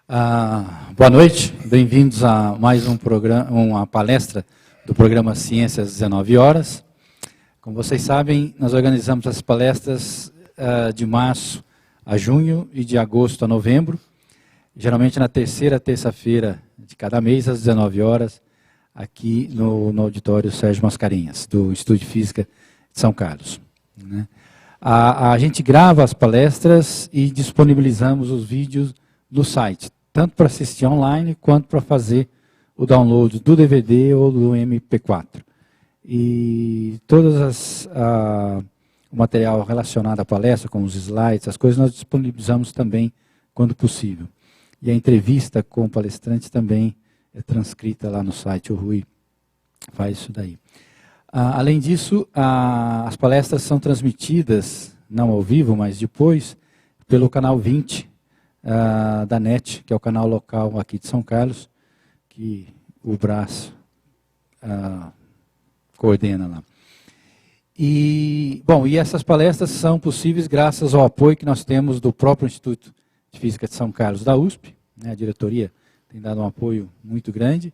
Boa noite, bem-vindos a mais um programa, uma palestra do programa Ciências às 19 horas. Como vocês sabem, nós organizamos as palestras de março a junho e de agosto a novembro, geralmente na terceira terça-feira de cada mês, às 19 horas, aqui no auditório Sérgio Mascarenhas, do Instituto de Física de São Carlos. Né? A gente grava as palestras e disponibilizamos os vídeos do site, tanto para assistir online, quanto para fazer o download do DVD ou do MP4. E todas o material relacionado à palestra, como os slides, as coisas, nós disponibilizamos também quando possível. E a entrevista com o palestrante também é transcrita lá no site, o Rui faz isso daí. Além disso, as palestras são transmitidas, não ao vivo, mas depois, pelo canal 20, da NET, que é o canal local aqui de São Carlos, que o braço coordena lá. E essas palestras são possíveis graças ao apoio que nós temos do próprio Instituto de Física de São Carlos da USP, né, a diretoria tem dado um apoio muito grande,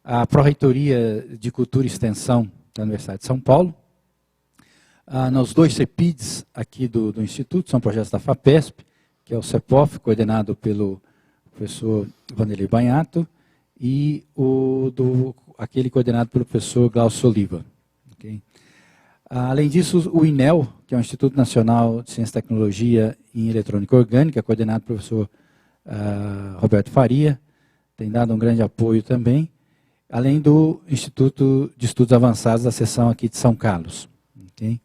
a Pró-Reitoria de Cultura e Extensão da Universidade de São Paulo, nos dois CEPIDs aqui do Instituto, são projetos da FAPESP, que é o CEPOF, coordenado pelo professor Vanderlei Banhato, e aquele coordenado pelo professor Glaucio Oliva. Okay? Além disso, o INEL, que é o Instituto Nacional de Ciência e Tecnologia em Eletrônica Orgânica, coordenado pelo professor Roberto Faria, tem dado um grande apoio também, além do Instituto de Estudos Avançados da seção aqui de São Carlos. Okay?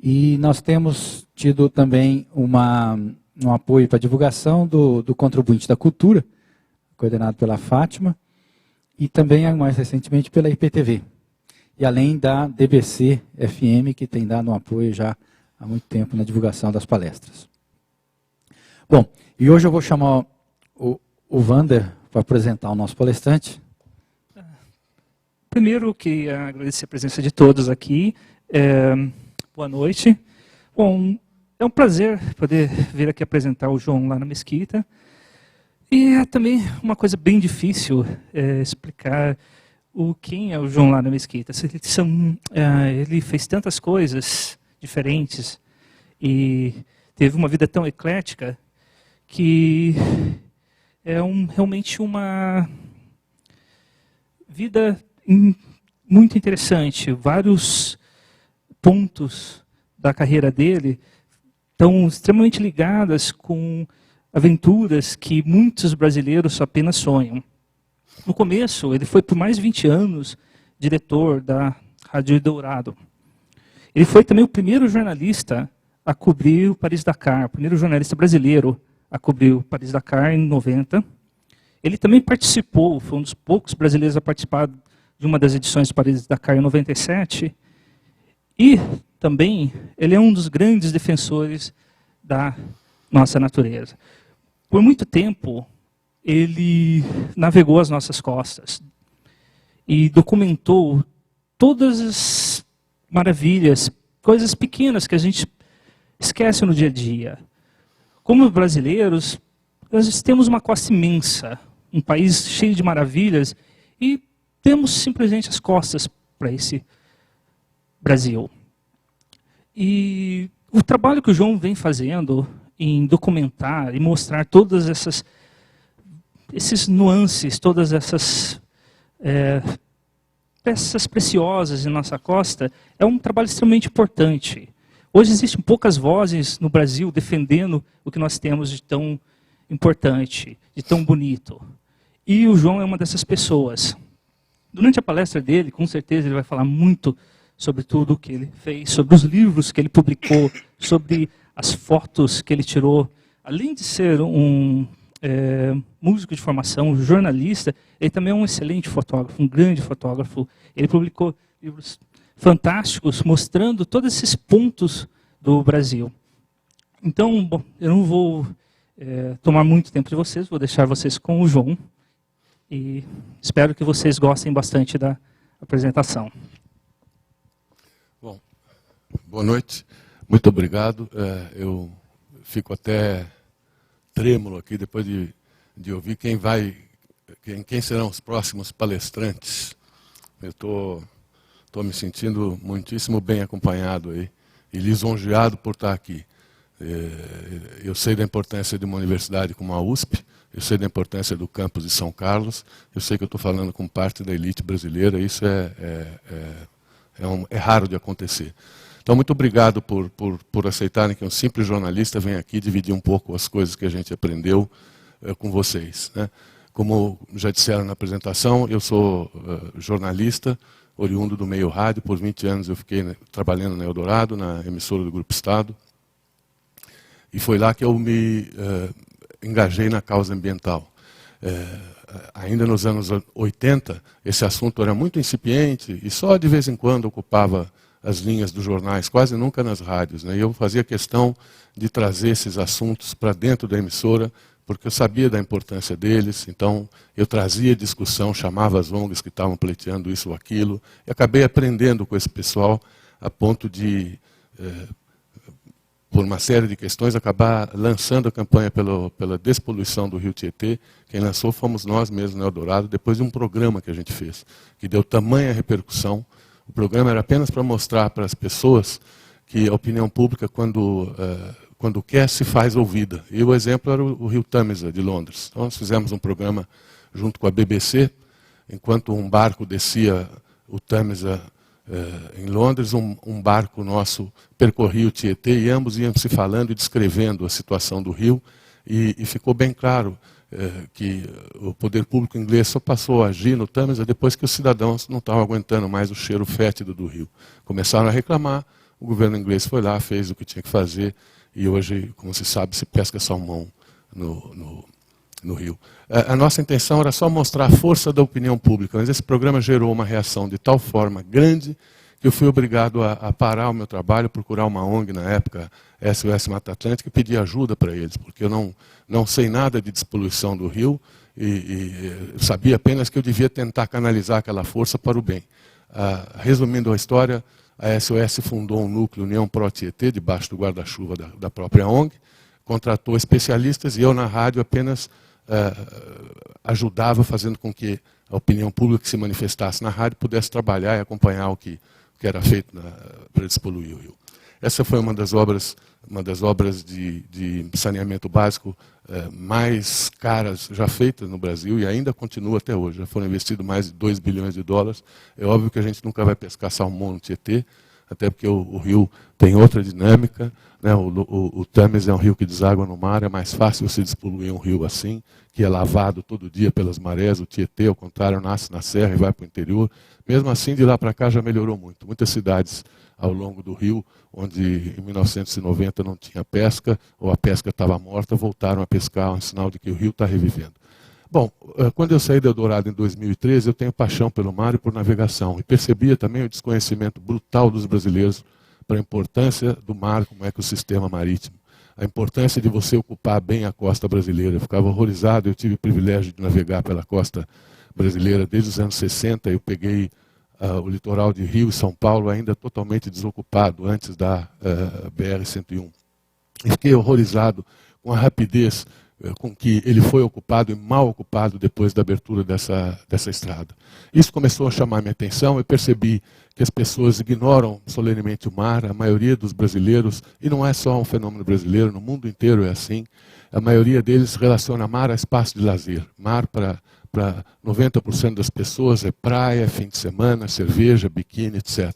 E nós temos tido também um apoio para a divulgação do Contribuinte da Cultura, coordenado pela Fátima, e também, mais recentemente, pela IPTV. E além da DBC-FM, que tem dado um apoio já há muito tempo na divulgação das palestras. Bom, e hoje eu vou chamar o Vander para apresentar o nosso palestrante. Primeiro, queria agradecer a presença de todos aqui. Boa noite. Bom, é um prazer poder vir aqui apresentar o João lá na Mesquita. E é também uma coisa bem difícil explicar quem é o João lá na Mesquita. Ele fez tantas coisas diferentes e teve uma vida tão eclética que é realmente uma vida muito interessante. Vários pontos da carreira dele estão extremamente ligadas com aventuras que muitos brasileiros apenas sonham. No começo, ele foi por mais de 20 anos diretor da Rádio Eldorado. Ele foi também o primeiro jornalista a cobrir o Paris-Dakar, o primeiro jornalista brasileiro a cobrir o Paris-Dakar em 90. Ele também participou, foi um dos poucos brasileiros a participar de uma das edições do Paris-Dakar em 97. E também ele é um dos grandes defensores da nossa natureza. Por muito tempo, ele navegou as nossas costas e documentou todas as maravilhas, coisas pequenas que a gente esquece no dia a dia. Como brasileiros, nós temos uma costa imensa, um país cheio de maravilhas, e temos simplesmente as costas para esse Brasil. E o trabalho que o João vem fazendo em documentar e mostrar todas esses nuances, todas essas peças preciosas em nossa costa, é um trabalho extremamente importante. Hoje existem poucas vozes no Brasil defendendo o que nós temos de tão importante, de tão bonito. E o João é uma dessas pessoas. Durante a palestra dele, com certeza, ele vai falar muito sobre tudo o que ele fez, sobre os livros que ele publicou, sobre as fotos que ele tirou. Além de ser um músico de formação, jornalista, ele também é um excelente fotógrafo, um grande fotógrafo. Ele publicou livros fantásticos mostrando todos esses pontos do Brasil. Então, bom, eu não vou tomar muito tempo de vocês, vou deixar vocês com o João. E espero que vocês gostem bastante da apresentação. Bom, boa noite, muito obrigado. Eu fico até trêmulo aqui depois de de ouvir quem serão os próximos palestrantes. Eu estou me sentindo muitíssimo bem acompanhado aí e lisonjeado por estar aqui. Eu sei da importância de uma universidade como a USP, eu sei da importância do campus de São Carlos, eu sei que eu estou falando com parte da elite brasileira, isso é raro de acontecer. Então, muito obrigado por aceitarem que um simples jornalista venha aqui dividir um pouco as coisas que a gente aprendeu com vocês, né? Como já disseram na apresentação, eu sou jornalista, oriundo do meio rádio. Por 20 anos eu fiquei trabalhando na Eldorado, na emissora do Grupo Estado. E foi lá que eu me engajei na causa ambiental. Ainda nos anos 80, esse assunto era muito incipiente e só de vez em quando ocupava as linhas dos jornais, quase nunca nas rádios, né? E eu fazia questão de trazer esses assuntos para dentro da emissora, porque eu sabia da importância deles, então eu trazia discussão, chamava as ONGs que estavam pleiteando isso ou aquilo, e acabei aprendendo com esse pessoal a ponto de, por uma série de questões, acabar lançando a campanha pela despoluição do Rio Tietê. Quem lançou fomos nós mesmos na Eldorado, depois de um programa que a gente fez, que deu tamanha repercussão. O programa era apenas para mostrar para as pessoas que a opinião pública, quando quer, se faz ouvida. E o exemplo era o Rio Tâmisa, de Londres. Então, nós fizemos um programa junto com a BBC, enquanto um barco descia o Tâmisa em Londres, um barco nosso percorria o Tietê, e ambos iam se falando e descrevendo a situação do rio, e ficou bem claro que o poder público inglês só passou a agir no Tâmisa depois que os cidadãos não estavam aguentando mais o cheiro fétido do rio. Começaram a reclamar, o governo inglês foi lá, fez o que tinha que fazer, e hoje, como se sabe, se pesca salmão no rio. A nossa intenção era só mostrar a força da opinião pública, mas esse programa gerou uma reação de tal forma grande que eu fui obrigado a parar o meu trabalho, procurar uma ONG na época, SOS Mata Atlântica, e pedir ajuda para eles, porque eu não sei nada de despoluição do rio e sabia apenas que eu devia tentar canalizar aquela força para o bem. Resumindo a história, a SOS fundou um núcleo União Pro Tietê, debaixo do guarda-chuva da própria ONG, contratou especialistas e eu na rádio apenas ajudava, fazendo com que a opinião pública que se manifestasse na rádio pudesse trabalhar e acompanhar o que era feito para despoluir o rio. Essa foi uma das obras de saneamento básico mais caras já feitas no Brasil e ainda continua até hoje. Já foram investidos mais de 2 bilhões de dólares. É óbvio que a gente nunca vai pescar salmão no Tietê, até porque o rio tem outra dinâmica, né? O Tâmisa é um rio que deságua no mar, é mais fácil você despoluir um rio assim, que é lavado todo dia pelas marés. O Tietê, ao contrário, nasce na serra e vai para o interior. Mesmo assim, de lá para cá já melhorou muito. Muitas cidades ao longo do rio, onde em 1990 não tinha pesca, ou a pesca estava morta, voltaram a pescar, um sinal de que o rio está revivendo. Bom, quando eu saí da Eldorado em 2013, eu tenho paixão pelo mar e por navegação, e percebia também o desconhecimento brutal dos brasileiros para a importância do mar como ecossistema marítimo, a importância de você ocupar bem a costa brasileira. Eu ficava horrorizado, eu tive o privilégio de navegar pela costa brasileira desde os anos 60, eu peguei o litoral de Rio e São Paulo ainda totalmente desocupado, antes da BR-101. E fiquei horrorizado com a rapidez com que ele foi ocupado e mal ocupado depois da abertura dessa estrada. Isso começou a chamar minha atenção. Eu percebi que as pessoas ignoram solenemente o mar. A maioria dos brasileiros, e não é só um fenômeno brasileiro, no mundo inteiro é assim, a maioria deles relaciona mar a espaço de lazer. Mar para 90% das pessoas é praia, fim de semana, cerveja, biquíni, etc.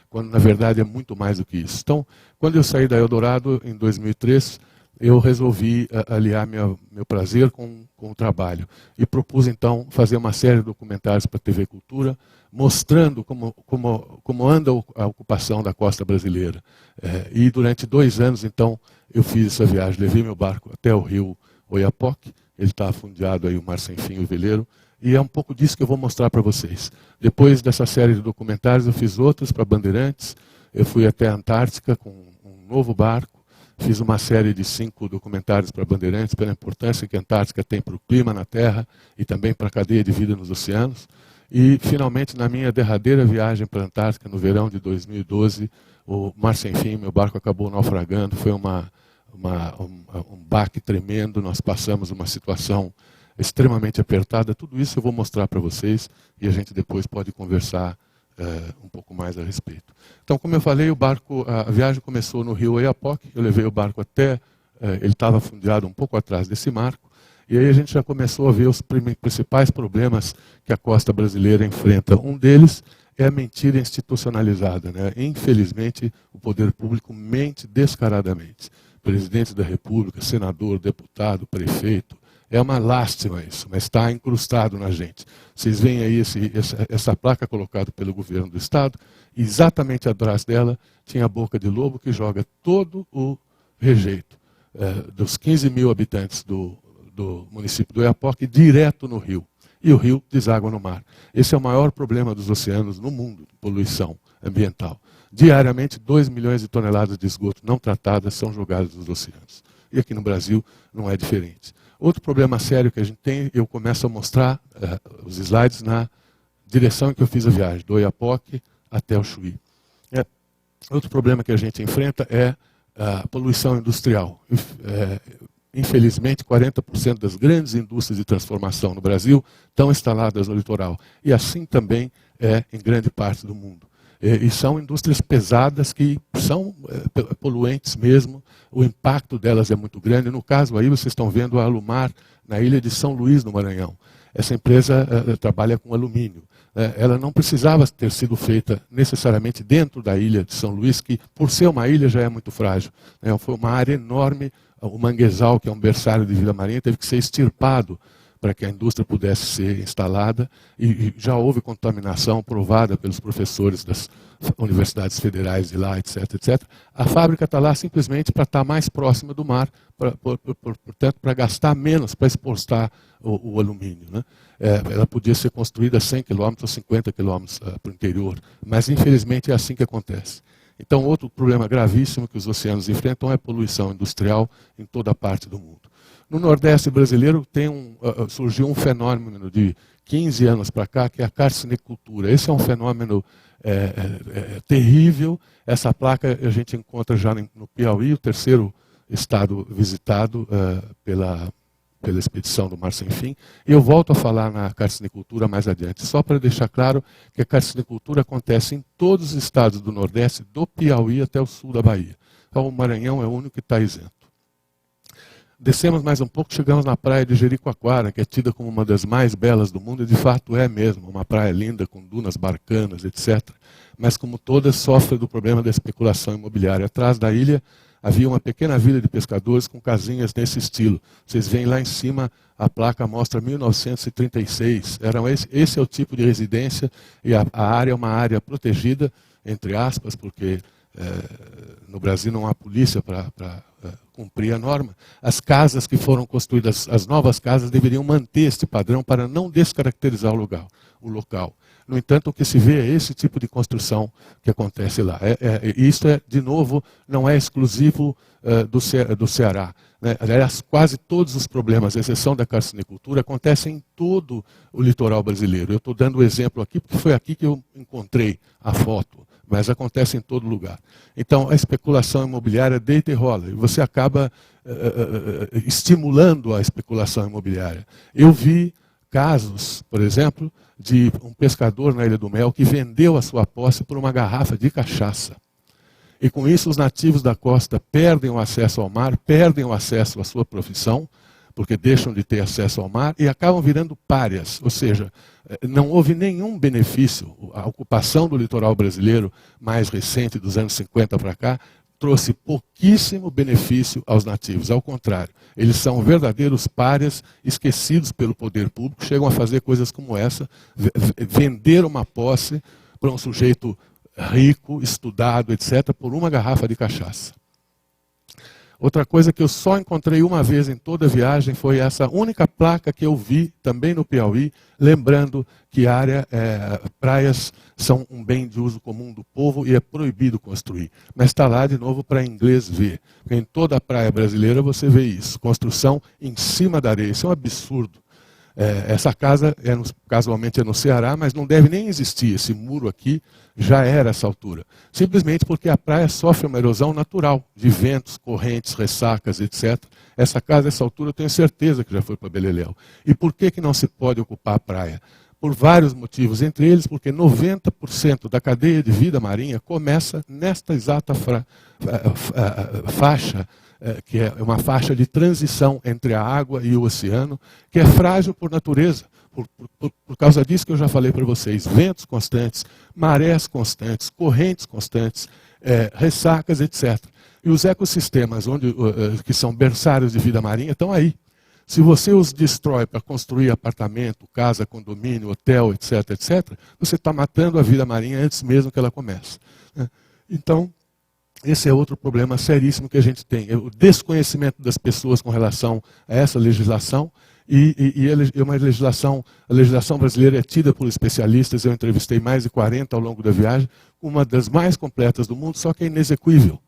Quando na verdade é muito mais do que isso. Então, quando eu saí da Eldorado em 2003, eu resolvi aliar meu prazer com o trabalho. E propus então fazer uma série de documentários para a TV Cultura, mostrando como anda a ocupação da costa brasileira. E durante 2 anos, então, eu fiz essa viagem. Levei meu barco até o rio Oiapoque. Ele está afundeado aí, o Mar Sem Fim, o veleiro, e é um pouco disso que eu vou mostrar para vocês. Depois dessa série de documentários, eu fiz outros para Bandeirantes, eu fui até a Antártica com um novo barco, fiz uma série de 5 documentários para Bandeirantes, pela importância que a Antártica tem para o clima na Terra e também para a cadeia de vida nos oceanos. E, finalmente, na minha derradeira viagem para a Antártica, no verão de 2012, o Mar Sem Fim, meu barco acabou naufragando, foi um baque tremendo. Nós passamos uma situação extremamente apertada. Tudo isso eu vou mostrar para vocês e a gente depois pode conversar um pouco mais a respeito. Então, como eu falei, a viagem começou no rio Oiapoque. Eu levei o barco até, ele estava fundeado um pouco atrás desse marco, e aí a gente já começou a ver os principais problemas que a costa brasileira enfrenta. Um deles é a mentira institucionalizada, né? Infelizmente, o poder público mente descaradamente. Presidente da República, senador, deputado, prefeito. É uma lástima isso, mas está incrustado na gente. Vocês veem aí essa placa colocada pelo governo do Estado, e exatamente atrás dela tinha a boca de lobo que joga todo o rejeito dos 15 mil habitantes do município do Oiapoque direto no rio. E o rio deságua no mar. Esse é o maior problema dos oceanos no mundo, poluição ambiental. Diariamente, 2 milhões de toneladas de esgoto não tratadas são jogadas nos oceanos. E aqui no Brasil não é diferente. Outro problema sério que a gente tem, eu começo a mostrar os slides na direção em que eu fiz a viagem, do Oiapoque até o Chuí. Outro problema que a gente enfrenta é a poluição industrial. Infelizmente, 40% das grandes indústrias de transformação no Brasil estão instaladas no litoral. E assim também é em grande parte do mundo. E são indústrias pesadas que são poluentes mesmo. O impacto delas é muito grande. No caso aí, vocês estão vendo a Alumar, na ilha de São Luís, no Maranhão. Essa empresa trabalha com alumínio. Ela não precisava ter sido feita necessariamente dentro da ilha de São Luís, que por ser uma ilha já é muito frágil. Foi uma área enorme. O manguezal, que é um berçário de vida marinha, teve que ser extirpado para que a indústria pudesse ser instalada, e já houve contaminação provada pelos professores das universidades federais de lá, etc, etc. A fábrica está lá simplesmente para estar mais próxima do mar, portanto, para gastar menos para exportar o alumínio, né? Ela podia ser construída a 100 km ou 50 km para o interior, mas infelizmente é assim que acontece. Então, outro problema gravíssimo que os oceanos enfrentam é a poluição industrial em toda parte do mundo. No Nordeste brasileiro surgiu um fenômeno de 15 anos para cá, que é a carcinicultura. Esse é um fenômeno terrível. Essa placa a gente encontra já no Piauí, o terceiro estado visitado pela expedição do Mar Sem Fim. E eu volto a falar na carcinicultura mais adiante, só para deixar claro que a carcinicultura acontece em todos os estados do Nordeste, do Piauí até o sul da Bahia. Então o Maranhão é o único que está isento. Descemos mais um pouco, chegamos na praia de Jericoacoara, que é tida como uma das mais belas do mundo, e de fato é mesmo, uma praia linda, com dunas barcanas, etc. Mas como todas, sofre do problema da especulação imobiliária. Atrás da ilha havia uma pequena vila de pescadores com casinhas nesse estilo. Vocês veem lá em cima, a placa mostra 1936. Esse é o tipo de residência, e a área é uma área protegida, entre aspas, porque no Brasil não há polícia para cumprir a norma. As casas que foram construídas, as novas casas, deveriam manter este padrão para não descaracterizar o local. No entanto, o que se vê é esse tipo de construção que acontece lá. Isso, de novo, não é exclusivo do Ceará, né? Aliás, quase todos os problemas, à exceção da carcinicultura, acontecem em todo o litoral brasileiro. Eu estou dando o exemplo aqui, porque foi aqui que eu encontrei a foto, mas acontece em todo lugar. Então, a especulação imobiliária deita e rola, e você acaba estimulando a especulação imobiliária. Eu vi casos, por exemplo, de um pescador na Ilha do Mel que vendeu a sua posse por uma garrafa de cachaça. E com isso os nativos da costa perdem o acesso ao mar, perdem o acesso à sua profissão, porque deixam de ter acesso ao mar e acabam virando párias. Ou seja, não houve nenhum benefício. A ocupação do litoral brasileiro mais recente, dos anos 50 para cá, trouxe pouquíssimo benefício aos nativos. Ao contrário, eles são verdadeiros párias, esquecidos pelo poder público, chegam a fazer coisas como essa, vender uma posse para um sujeito rico, estudado, etc., por uma garrafa de cachaça. Outra coisa que eu só encontrei uma vez em toda a viagem foi essa única placa que eu vi, também no Piauí, lembrando que praias são um bem de uso comum do povo e é proibido construir. Mas está lá de novo para inglês ver. Porque em toda a praia brasileira você vê isso, construção em cima da areia. Isso é um absurdo. Essa casa, casualmente, é no Ceará, mas não deve nem existir. Esse muro aqui já era essa altura. Simplesmente porque a praia sofre uma erosão natural, de ventos, correntes, ressacas, etc. Essa casa, essa altura, eu tenho certeza que já foi para Beleléu. E por que não se pode ocupar a praia? Por vários motivos, entre eles porque 90% da cadeia de vida marinha começa nesta exata faixa, que é uma faixa de transição entre a água e o oceano, que é frágil por natureza. Por causa disso que eu já falei para vocês, ventos constantes, marés constantes, correntes constantes, ressacas, etc. E os ecossistemas que são berçários de vida marinha estão aí. Se você os destrói para construir apartamento, casa, condomínio, hotel, etc., etc., você está matando a vida marinha antes mesmo que ela comece. Então, esse é outro problema seríssimo que a gente tem. O desconhecimento das pessoas com relação a essa legislação. A legislação brasileira é tida por especialistas, eu entrevistei mais de 40 ao longo da viagem, uma das mais completas do mundo, só que é inexequível.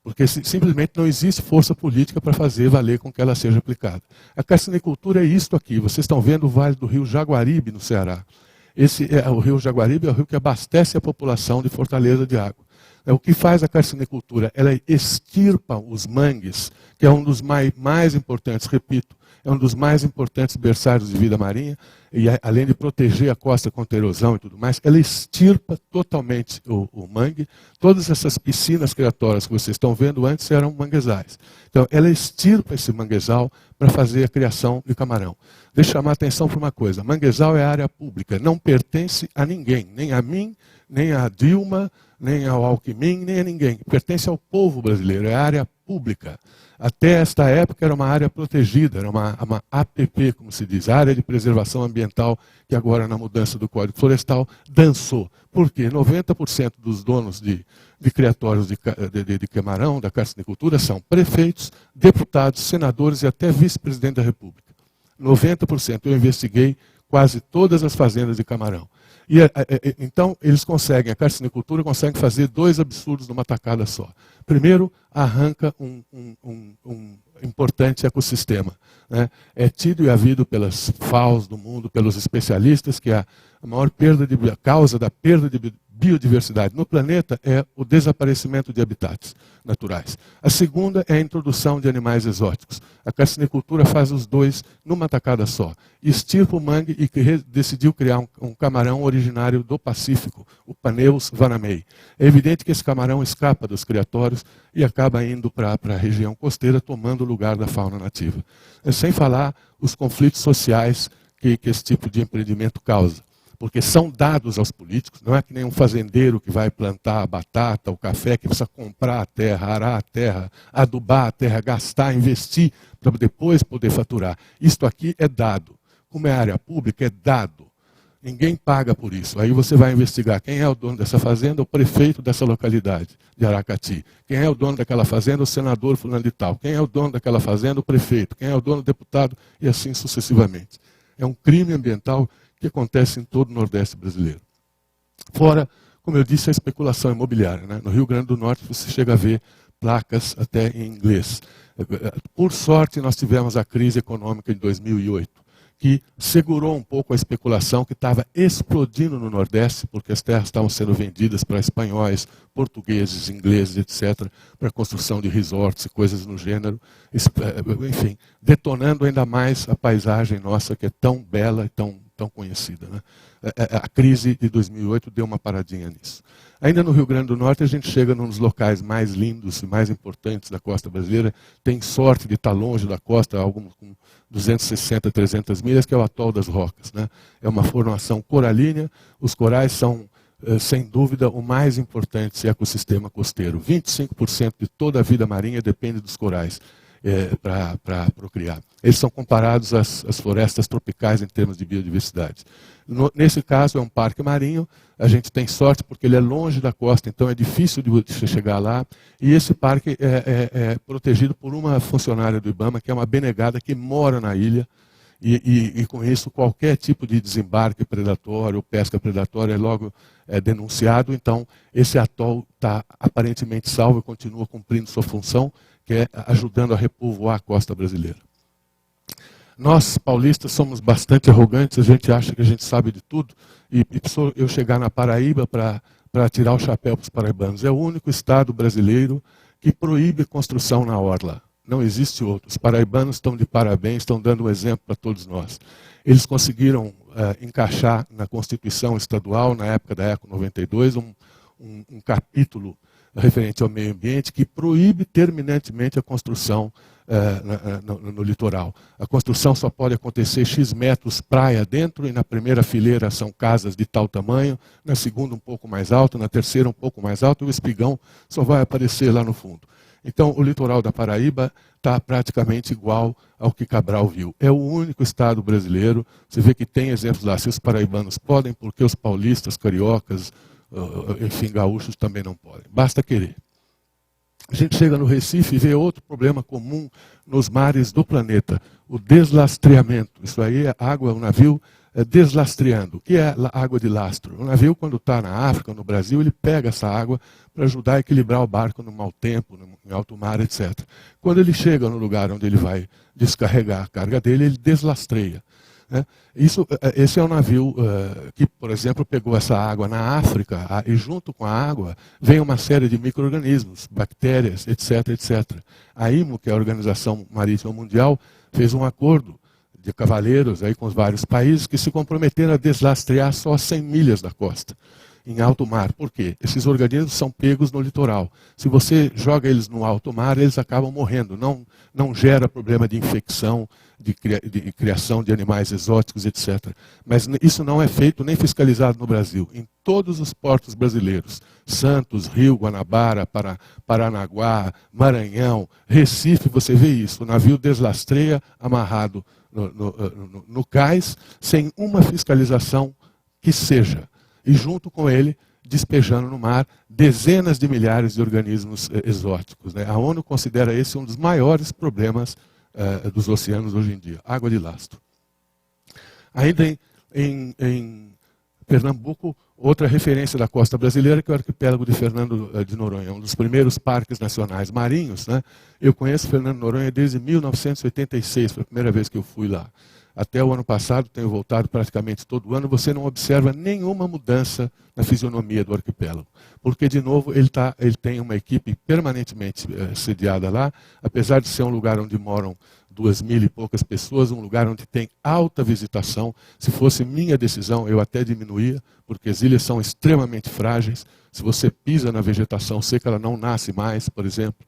Porque simplesmente não existe força política para fazer valer com que ela seja aplicada. A carcinicultura é isto aqui. Vocês estão vendo o vale do rio Jaguaribe, no Ceará. O rio Jaguaribe é o rio que abastece a população de Fortaleza de água. O que faz a carcinicultura? Ela extirpa os mangues, que é um dos mais importantes, repito, é um dos mais importantes berçários de vida marinha, e além de proteger a costa contra erosão e tudo mais, ela extirpa totalmente o mangue. Todas essas piscinas criatórias que vocês estão vendo antes eram manguezais. Então, ela extirpa esse manguezal para fazer a criação de camarão. Deixa eu chamar a atenção para uma coisa, manguezal é área pública, não pertence a ninguém, nem a mim, nem a Dilma, nem ao Alckmin, nem a ninguém. Pertence ao povo brasileiro, é área pública. Até esta época era uma área protegida, era uma APP, como se diz, Área de Preservação Ambiental, que agora na mudança do Código Florestal dançou. Por quê? 90% dos donos de criatórios de camarão, da carcinicultura, são prefeitos, deputados, senadores e até vice-presidente da República. 90%. Eu investiguei quase todas as fazendas de camarão. Então, eles conseguem, a carcinicultura consegue fazer dois absurdos numa tacada só. Primeiro, arranca um importante ecossistema. Né? É tido e havido pelas FAOs do mundo, pelos especialistas, que a causa da perda de biodiversidade no planeta é o desaparecimento de habitats naturais. A segunda é a introdução de animais exóticos. A carcinicultura faz os dois numa tacada só. Extirpa o mangue e decidiu criar um camarão originário do Pacífico, o Paneus vanamei. É evidente que esse camarão escapa dos criatórios e acaba indo para a região costeira, tomando o lugar da fauna nativa. Sem falar os conflitos sociais que esse tipo de empreendimento causa. Porque são dados aos políticos, não é que nem um fazendeiro que vai plantar a batata, o café, que precisa comprar a terra, arar a terra, adubar a terra, gastar, investir, para depois poder faturar. Isto aqui é dado. Como é área pública, é dado. Ninguém paga por isso. Aí você vai investigar quem é o dono dessa fazenda, o prefeito dessa localidade de Aracati. Quem é o dono daquela fazenda, o senador fulano de tal. Quem é o dono daquela fazenda, o prefeito. Quem é o dono do deputado, e assim sucessivamente. É um crime ambiental que acontece em todo o Nordeste brasileiro. Fora, como eu disse, a especulação imobiliária. Né? No Rio Grande do Norte você chega a ver placas até em inglês. Por sorte, nós tivemos a crise econômica de 2008, que segurou um pouco a especulação que estava explodindo no Nordeste, porque as terras estavam sendo vendidas para espanhóis, portugueses, ingleses, etc., para a construção de resorts e coisas no gênero, enfim, detonando ainda mais a paisagem nossa, que é tão bela e tão conhecida. Né? A crise de 2008 deu uma paradinha nisso. Ainda no Rio Grande do Norte, a gente chega num dos locais mais lindos e mais importantes da costa brasileira, tem sorte de estar longe da costa, algo com 260, 300 milhas, que é o Atol das Rocas. Né? É uma formação coralínea, os corais são, sem dúvida, o mais importante ecossistema costeiro. 25% de toda a vida marinha depende dos corais. Para procriar. Eles são comparados às florestas tropicais em termos de biodiversidade. Nesse caso, é um parque marinho, a gente tem sorte porque ele é longe da costa, então é difícil de chegar lá, e esse parque é protegido por uma funcionária do IBAMA, que é uma benegada que mora na ilha, e com isso qualquer tipo de desembarque predatório ou pesca predatória é logo denunciado, então esse atol está aparentemente salvo e continua cumprindo sua função, que é ajudando a repovoar a costa brasileira. Nós, paulistas, somos bastante arrogantes, a gente acha que a gente sabe de tudo, e eu chegar na Paraíba para tirar o chapéu para os paraibanos. É o único estado brasileiro que proíbe construção na orla. Não existe outro. Os paraibanos estão de parabéns, estão dando um exemplo para todos nós. Eles conseguiram encaixar na Constituição Estadual, na época da ECO 92, um capítulo referente ao meio ambiente que proíbe terminantemente a construção no litoral. A construção só pode acontecer X metros praia dentro, e na primeira fileira são casas de tal tamanho, na segunda um pouco mais alto, na terceira um pouco mais alto, e o espigão só vai aparecer lá no fundo. Então, o litoral da Paraíba está praticamente igual ao que Cabral viu. É o único estado brasileiro, você vê que tem exemplos lá, se os paraibanos podem, porque os paulistas, cariocas, enfim, gaúchos também não podem. Basta querer. A gente chega no Recife e vê outro problema comum nos mares do planeta, o deslastreamento. Isso aí é água, o navio deslastreando. O que é água de lastro? O navio, quando está na África, no Brasil, ele pega essa água para ajudar a equilibrar o barco no mau tempo, em alto mar, etc. Quando ele chega no lugar onde ele vai descarregar a carga dele, ele deslastreia. Esse é um navio que, por exemplo, pegou essa água na África e junto com a água vem uma série de micro-organismos, bactérias, etc, etc. A IMO, que é a Organização Marítima Mundial, fez um acordo de cavaleiros aí com os vários países que se comprometeram a deslastrear só 100 milhas da costa, em alto mar. Por quê? Esses organismos são pegos no litoral. Se você joga eles no alto mar, eles acabam morrendo. Não gera problema de infecção, de criação de animais exóticos, etc. Mas isso não é feito nem fiscalizado no Brasil. Em todos os portos brasileiros, Santos, Rio, Guanabara, Paranaguá, Maranhão, Recife, você vê isso. O navio deslastreia, amarrado no cais, sem uma fiscalização que seja. E junto com ele, despejando no mar dezenas de milhares de organismos exóticos. A ONU considera esse um dos maiores problemas dos oceanos hoje em dia, água de lastro. Ainda em Pernambuco, outra referência da costa brasileira, que é o arquipélago de Fernando de Noronha, um dos primeiros parques nacionais marinhos. Eu conheço Fernando de Noronha desde 1986, foi a primeira vez que eu fui lá. Até o ano passado, tenho voltado praticamente todo ano, você não observa nenhuma mudança na fisionomia do arquipélago. Porque, de novo, ele tem uma equipe permanentemente sediada lá, apesar de ser um lugar onde moram 2.000 e poucas pessoas, um lugar onde tem alta visitação. Se fosse minha decisão, eu até diminuía, porque as ilhas são extremamente frágeis. Se você pisa na vegetação seca, ela não nasce mais, por exemplo.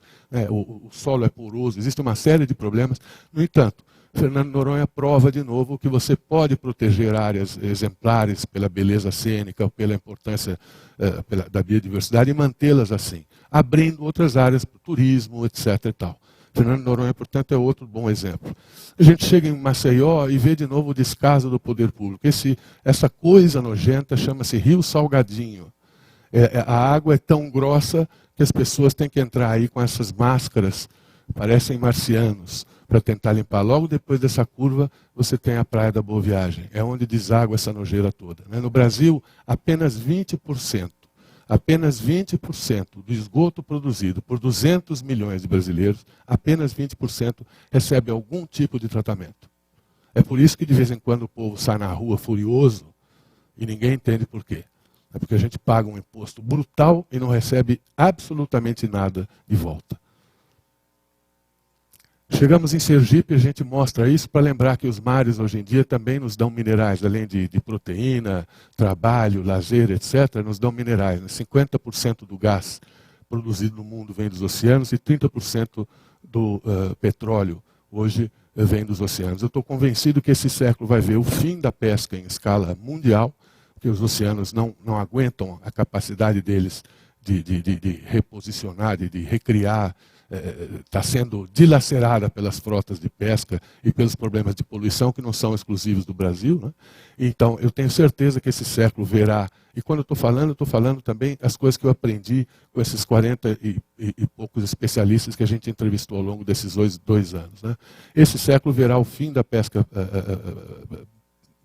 O solo é poroso, existe uma série de problemas. No entanto, Fernando de Noronha prova de novo que você pode proteger áreas exemplares pela beleza cênica, pela importância da biodiversidade e mantê-las assim, abrindo outras áreas para o turismo, etc. e tal. Fernando de Noronha, portanto, é outro bom exemplo. A gente chega em Maceió e vê de novo o descaso do poder público. Essa coisa nojenta chama-se Rio Salgadinho. A água é tão grossa que as pessoas têm que entrar aí com essas máscaras, parecem marcianos, para tentar limpar. Logo depois dessa curva, você tem a Praia da Boa Viagem. É onde deságua essa nojeira toda. No Brasil, apenas 20% do esgoto produzido por 200 milhões de brasileiros, apenas 20% recebe algum tipo de tratamento. É por isso que de vez em quando o povo sai na rua furioso e ninguém entende por quê. É porque a gente paga um imposto brutal e não recebe absolutamente nada de volta. Chegamos em Sergipe, a gente mostra isso para lembrar que os mares hoje em dia também nos dão minerais, além de proteína, trabalho, lazer, etc., nos dão minerais. 50% do gás produzido no mundo vem dos oceanos e 30% do petróleo hoje vem dos oceanos. Eu estou convencido que esse século vai ver o fim da pesca em escala mundial, porque os oceanos não aguentam a capacidade deles de reposicionar, de recriar. Está sendo dilacerada pelas frotas de pesca e pelos problemas de poluição que não são exclusivos do Brasil. Então, eu tenho certeza que esse século verá, e quando eu estou falando também as coisas que eu aprendi com esses 40 e poucos especialistas que a gente entrevistou ao longo desses dois anos. Esse século verá o fim da pesca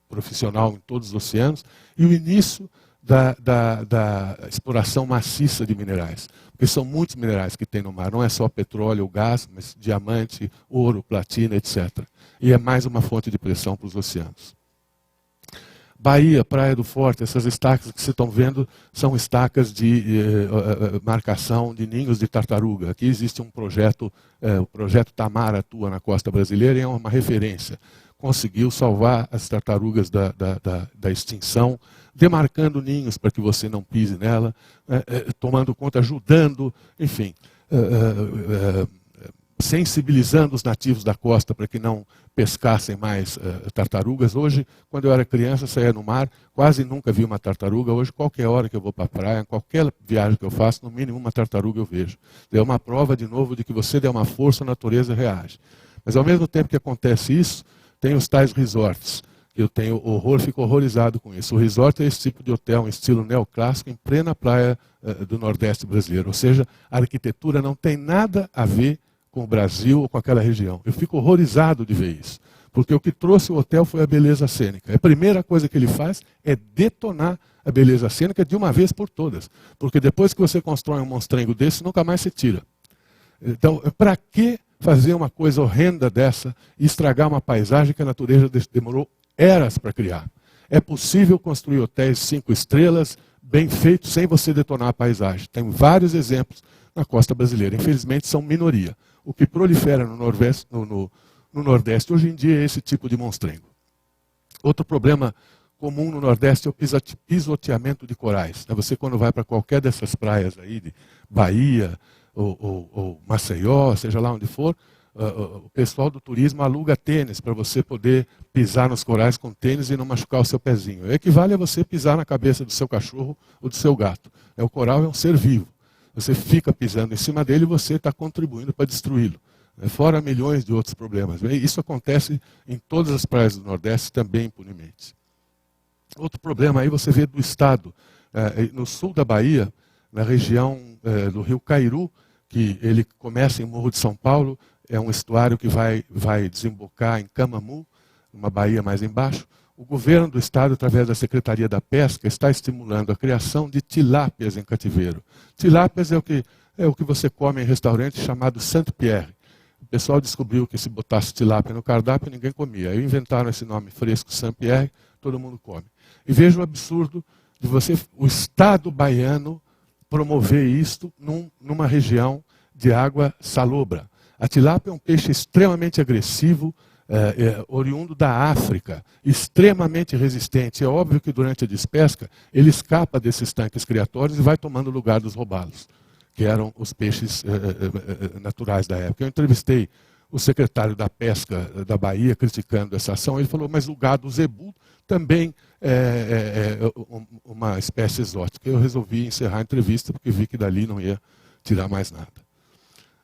profissional em todos os oceanos e o início da exploração maciça de minerais. Porque são muitos minerais que tem no mar, não é só petróleo ou gás, mas diamante, ouro, platina, etc. E é mais uma fonte de pressão para os oceanos. Bahia, Praia do Forte, essas estacas que vocês estão vendo são estacas de marcação de ninhos de tartaruga. Aqui existe um projeto, o projeto Tamar atua na costa brasileira e é uma referência. Conseguiu salvar as tartarugas da extinção, demarcando ninhos para que você não pise nela, tomando conta, ajudando, enfim, sensibilizando os nativos da costa para que não pescassem mais tartarugas. Hoje, quando eu era criança, saía no mar, quase nunca vi uma tartaruga. Hoje, qualquer hora que eu vou para a praia, qualquer viagem que eu faço, no mínimo uma tartaruga eu vejo. É uma prova, de novo, de que você der uma força, a natureza reage. Mas, ao mesmo tempo que acontece isso, tem os tais resorts, que eu tenho fico horrorizado com isso. O resort é esse tipo de hotel, um estilo neoclássico, em plena praia do Nordeste brasileiro. Ou seja, a arquitetura não tem nada a ver com o Brasil ou com aquela região. Eu fico horrorizado de ver isso. Porque o que trouxe o hotel foi a beleza cênica. A primeira coisa que ele faz é detonar a beleza cênica de uma vez por todas. Porque depois que você constrói um monstrengo desse, nunca mais se tira. Então, para que fazer uma coisa horrenda dessa e estragar uma paisagem que a natureza demorou eras para criar? É possível construir hotéis 5 estrelas, bem feitos, sem você detonar a paisagem. Tem vários exemplos na costa brasileira. Infelizmente, são minoria. O que prolifera no Nordeste hoje em dia é esse tipo de monstrengo. Outro problema comum no Nordeste é o pisoteamento de corais. Você, quando vai para qualquer dessas praias aí, de Bahia ou Maceió, seja lá onde for, o pessoal do turismo aluga tênis para você poder pisar nos corais com tênis e não machucar o seu pezinho. Equivale a você pisar na cabeça do seu cachorro ou do seu gato. O coral é um ser vivo. Você fica pisando em cima dele e você está contribuindo para destruí-lo. Fora milhões de outros problemas. Isso acontece em todas as praias do Nordeste, também impunemente. Outro problema aí você vê do estado. No sul da Bahia, na região do rio Cairu, que ele começa em Morro de São Paulo, é um estuário que vai desembocar em Camamu, uma baía mais embaixo. O governo do estado, através da Secretaria da Pesca, está estimulando a criação de tilápias em cativeiro. Tilápias é o que você come em restaurante chamado Saint-Pierre. O pessoal descobriu que se botasse tilápia no cardápio, ninguém comia. Aí inventaram esse nome fresco, Saint-Pierre, todo mundo come. E veja o absurdo de o estado baiano promover isto numa região de água salobra. A tilápia é um peixe extremamente agressivo, oriundo da África, extremamente resistente. É óbvio que durante a despesca ele escapa desses tanques criatórios e vai tomando o lugar dos robalos, que eram os peixes naturais da época. Eu entrevistei o secretário da Pesca da Bahia criticando essa ação. Ele falou, mas o gado zebu também é uma espécie exótica. Eu resolvi encerrar a entrevista porque vi que dali não ia tirar mais nada.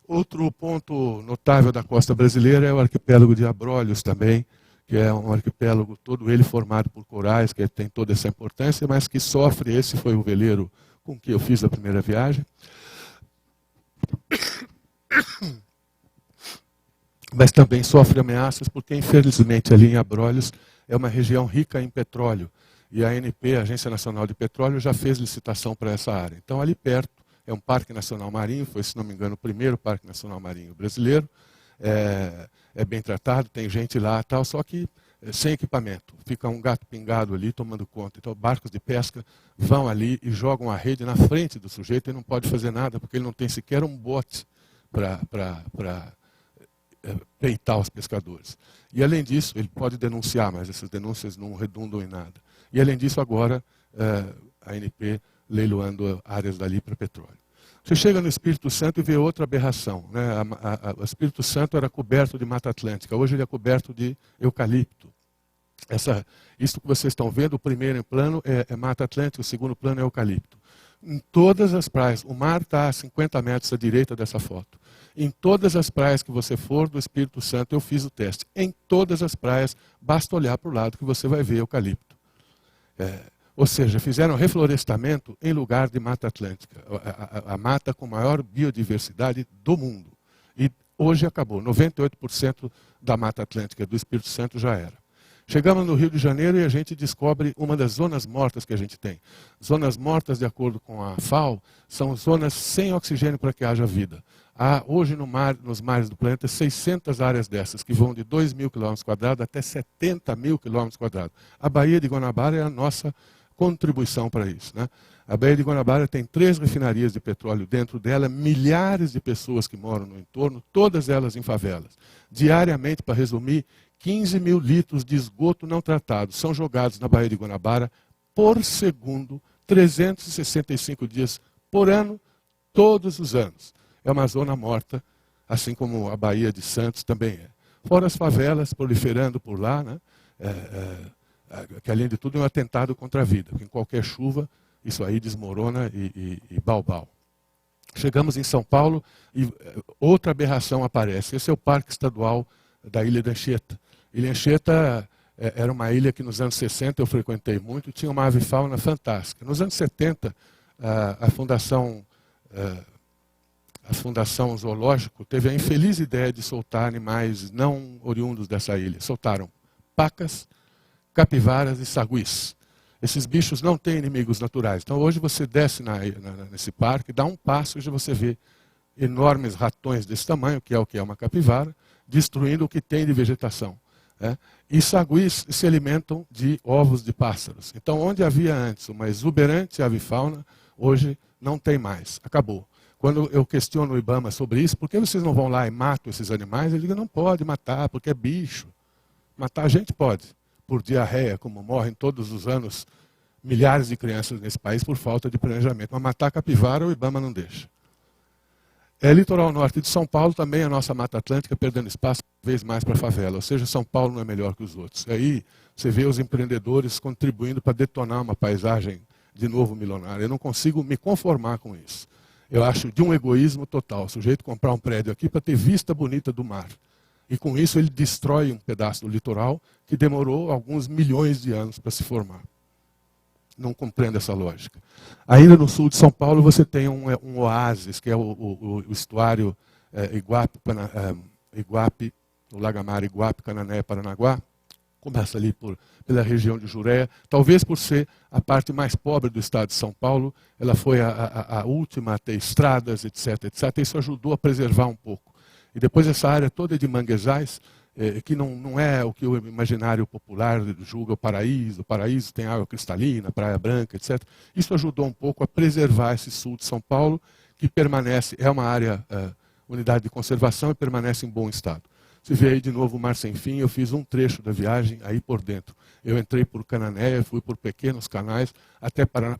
Outro ponto notável da costa brasileira é o arquipélago de Abrolhos também, que é um arquipélago todo ele formado por corais, que tem toda essa importância, mas que sofre, esse foi o veleiro com que eu fiz a primeira viagem. Mas também sofre ameaças porque, infelizmente, ali em Abrolhos é uma região rica em petróleo. E a ANP, a Agência Nacional de Petróleo, já fez licitação para essa área. Então, ali perto, é um parque nacional marinho, foi, se não me engano, o primeiro parque nacional marinho brasileiro. É bem tratado, tem gente lá, tal, só que sem equipamento. Fica um gato pingado ali tomando conta. Então, barcos de pesca vão ali e jogam a rede na frente do sujeito e não pode fazer nada, porque ele não tem sequer um bote para peitar os pescadores. E, além disso, ele pode denunciar, mas essas denúncias não redundam em nada. E, além disso, agora, a ANP leiloando áreas dali para petróleo. Você chega no Espírito Santo e vê outra aberração. Né? O Espírito Santo era coberto de Mata Atlântica, hoje ele é coberto de eucalipto. Isso que vocês estão vendo, o primeiro plano é Mata Atlântica, o segundo plano é eucalipto. Em todas as praias, o mar está a 50 metros à direita dessa foto. Em todas as praias que você for do Espírito Santo, eu fiz o teste. Em todas as praias, basta olhar para o lado que você vai ver eucalipto. Ou seja, fizeram reflorestamento em lugar de Mata Atlântica. A mata com maior biodiversidade do mundo. E hoje acabou. 98% da Mata Atlântica do Espírito Santo já era. Chegamos no Rio de Janeiro e a gente descobre uma das zonas mortas que a gente tem. Zonas mortas, de acordo com a FAO, são zonas sem oxigênio para que haja vida. Há hoje nos mares do planeta 600 áreas dessas, que vão de 2.000 km² até 70.000 km². A Baía de Guanabara é a nossa contribuição para isso, né? A Baía de Guanabara tem 3 refinarias de petróleo dentro dela, milhares de pessoas que moram no entorno, todas elas em favelas. Diariamente, para resumir, 15 mil litros de esgoto não tratado são jogados na Baía de Guanabara por segundo, 365 dias por ano, todos os anos. É uma zona morta, assim como a Baía de Santos também é. Fora as favelas proliferando por lá, né? Que além de tudo é um atentado contra a vida, porque em qualquer chuva isso aí desmorona e bau. Chegamos em São Paulo e outra aberração aparece. Esse é o Parque Estadual da Ilha de Anchieta. Ilha Anchieta era uma ilha que nos anos 60 eu frequentei muito, tinha uma avifauna fantástica. Nos anos 70, a Fundação Zoológico teve a infeliz ideia de soltar animais não oriundos dessa ilha. Soltaram pacas, capivaras e saguis. Esses bichos não têm inimigos naturais. Então hoje você desce nesse parque, dá um passo e já você vê enormes ratões desse tamanho, que é uma capivara, destruindo o que tem de vegetação. E saguis se alimentam de ovos de pássaros. Então onde havia antes uma exuberante avifauna, hoje não tem mais. Acabou. Quando eu questiono o IBAMA sobre isso, por que vocês não vão lá e matam esses animais? Ele diz, não pode matar, porque é bicho. Matar a gente pode. Por diarreia, como morrem todos os anos milhares de crianças nesse país por falta de planejamento. Mas matar capivara, o IBAMA não deixa. Litoral norte de São Paulo, também a nossa Mata Atlântica perdendo espaço cada vez mais para a favela. Ou seja, São Paulo não é melhor que os outros. Aí você vê os empreendedores contribuindo para detonar uma paisagem de novo milionária. Eu não consigo me conformar com isso. Eu acho de um egoísmo total. O sujeito comprar um prédio aqui para ter vista bonita do mar. E com isso ele destrói um pedaço do litoral que demorou alguns milhões de anos para se formar. Não compreendo essa lógica. Ainda no sul de São Paulo você tem um oásis, que é o estuário Iguape, o Lagamar, Iguape, Canané, Paranaguá. Começa ali pela região de Jureia. Talvez por ser a parte mais pobre do estado de São Paulo, ela foi a última a ter estradas, etc. Isso ajudou a preservar um pouco. E depois essa área toda de manguezais, que não é o que o imaginário popular julga o paraíso. O paraíso tem água cristalina, praia branca, etc. Isso ajudou um pouco a preservar esse sul de São Paulo, que permanece, é uma área, unidade de conservação e permanece em bom estado. Você vê aí de novo o Mar Sem Fim, eu fiz um trecho da viagem aí por dentro. Eu entrei por Canané, fui por pequenos canais até para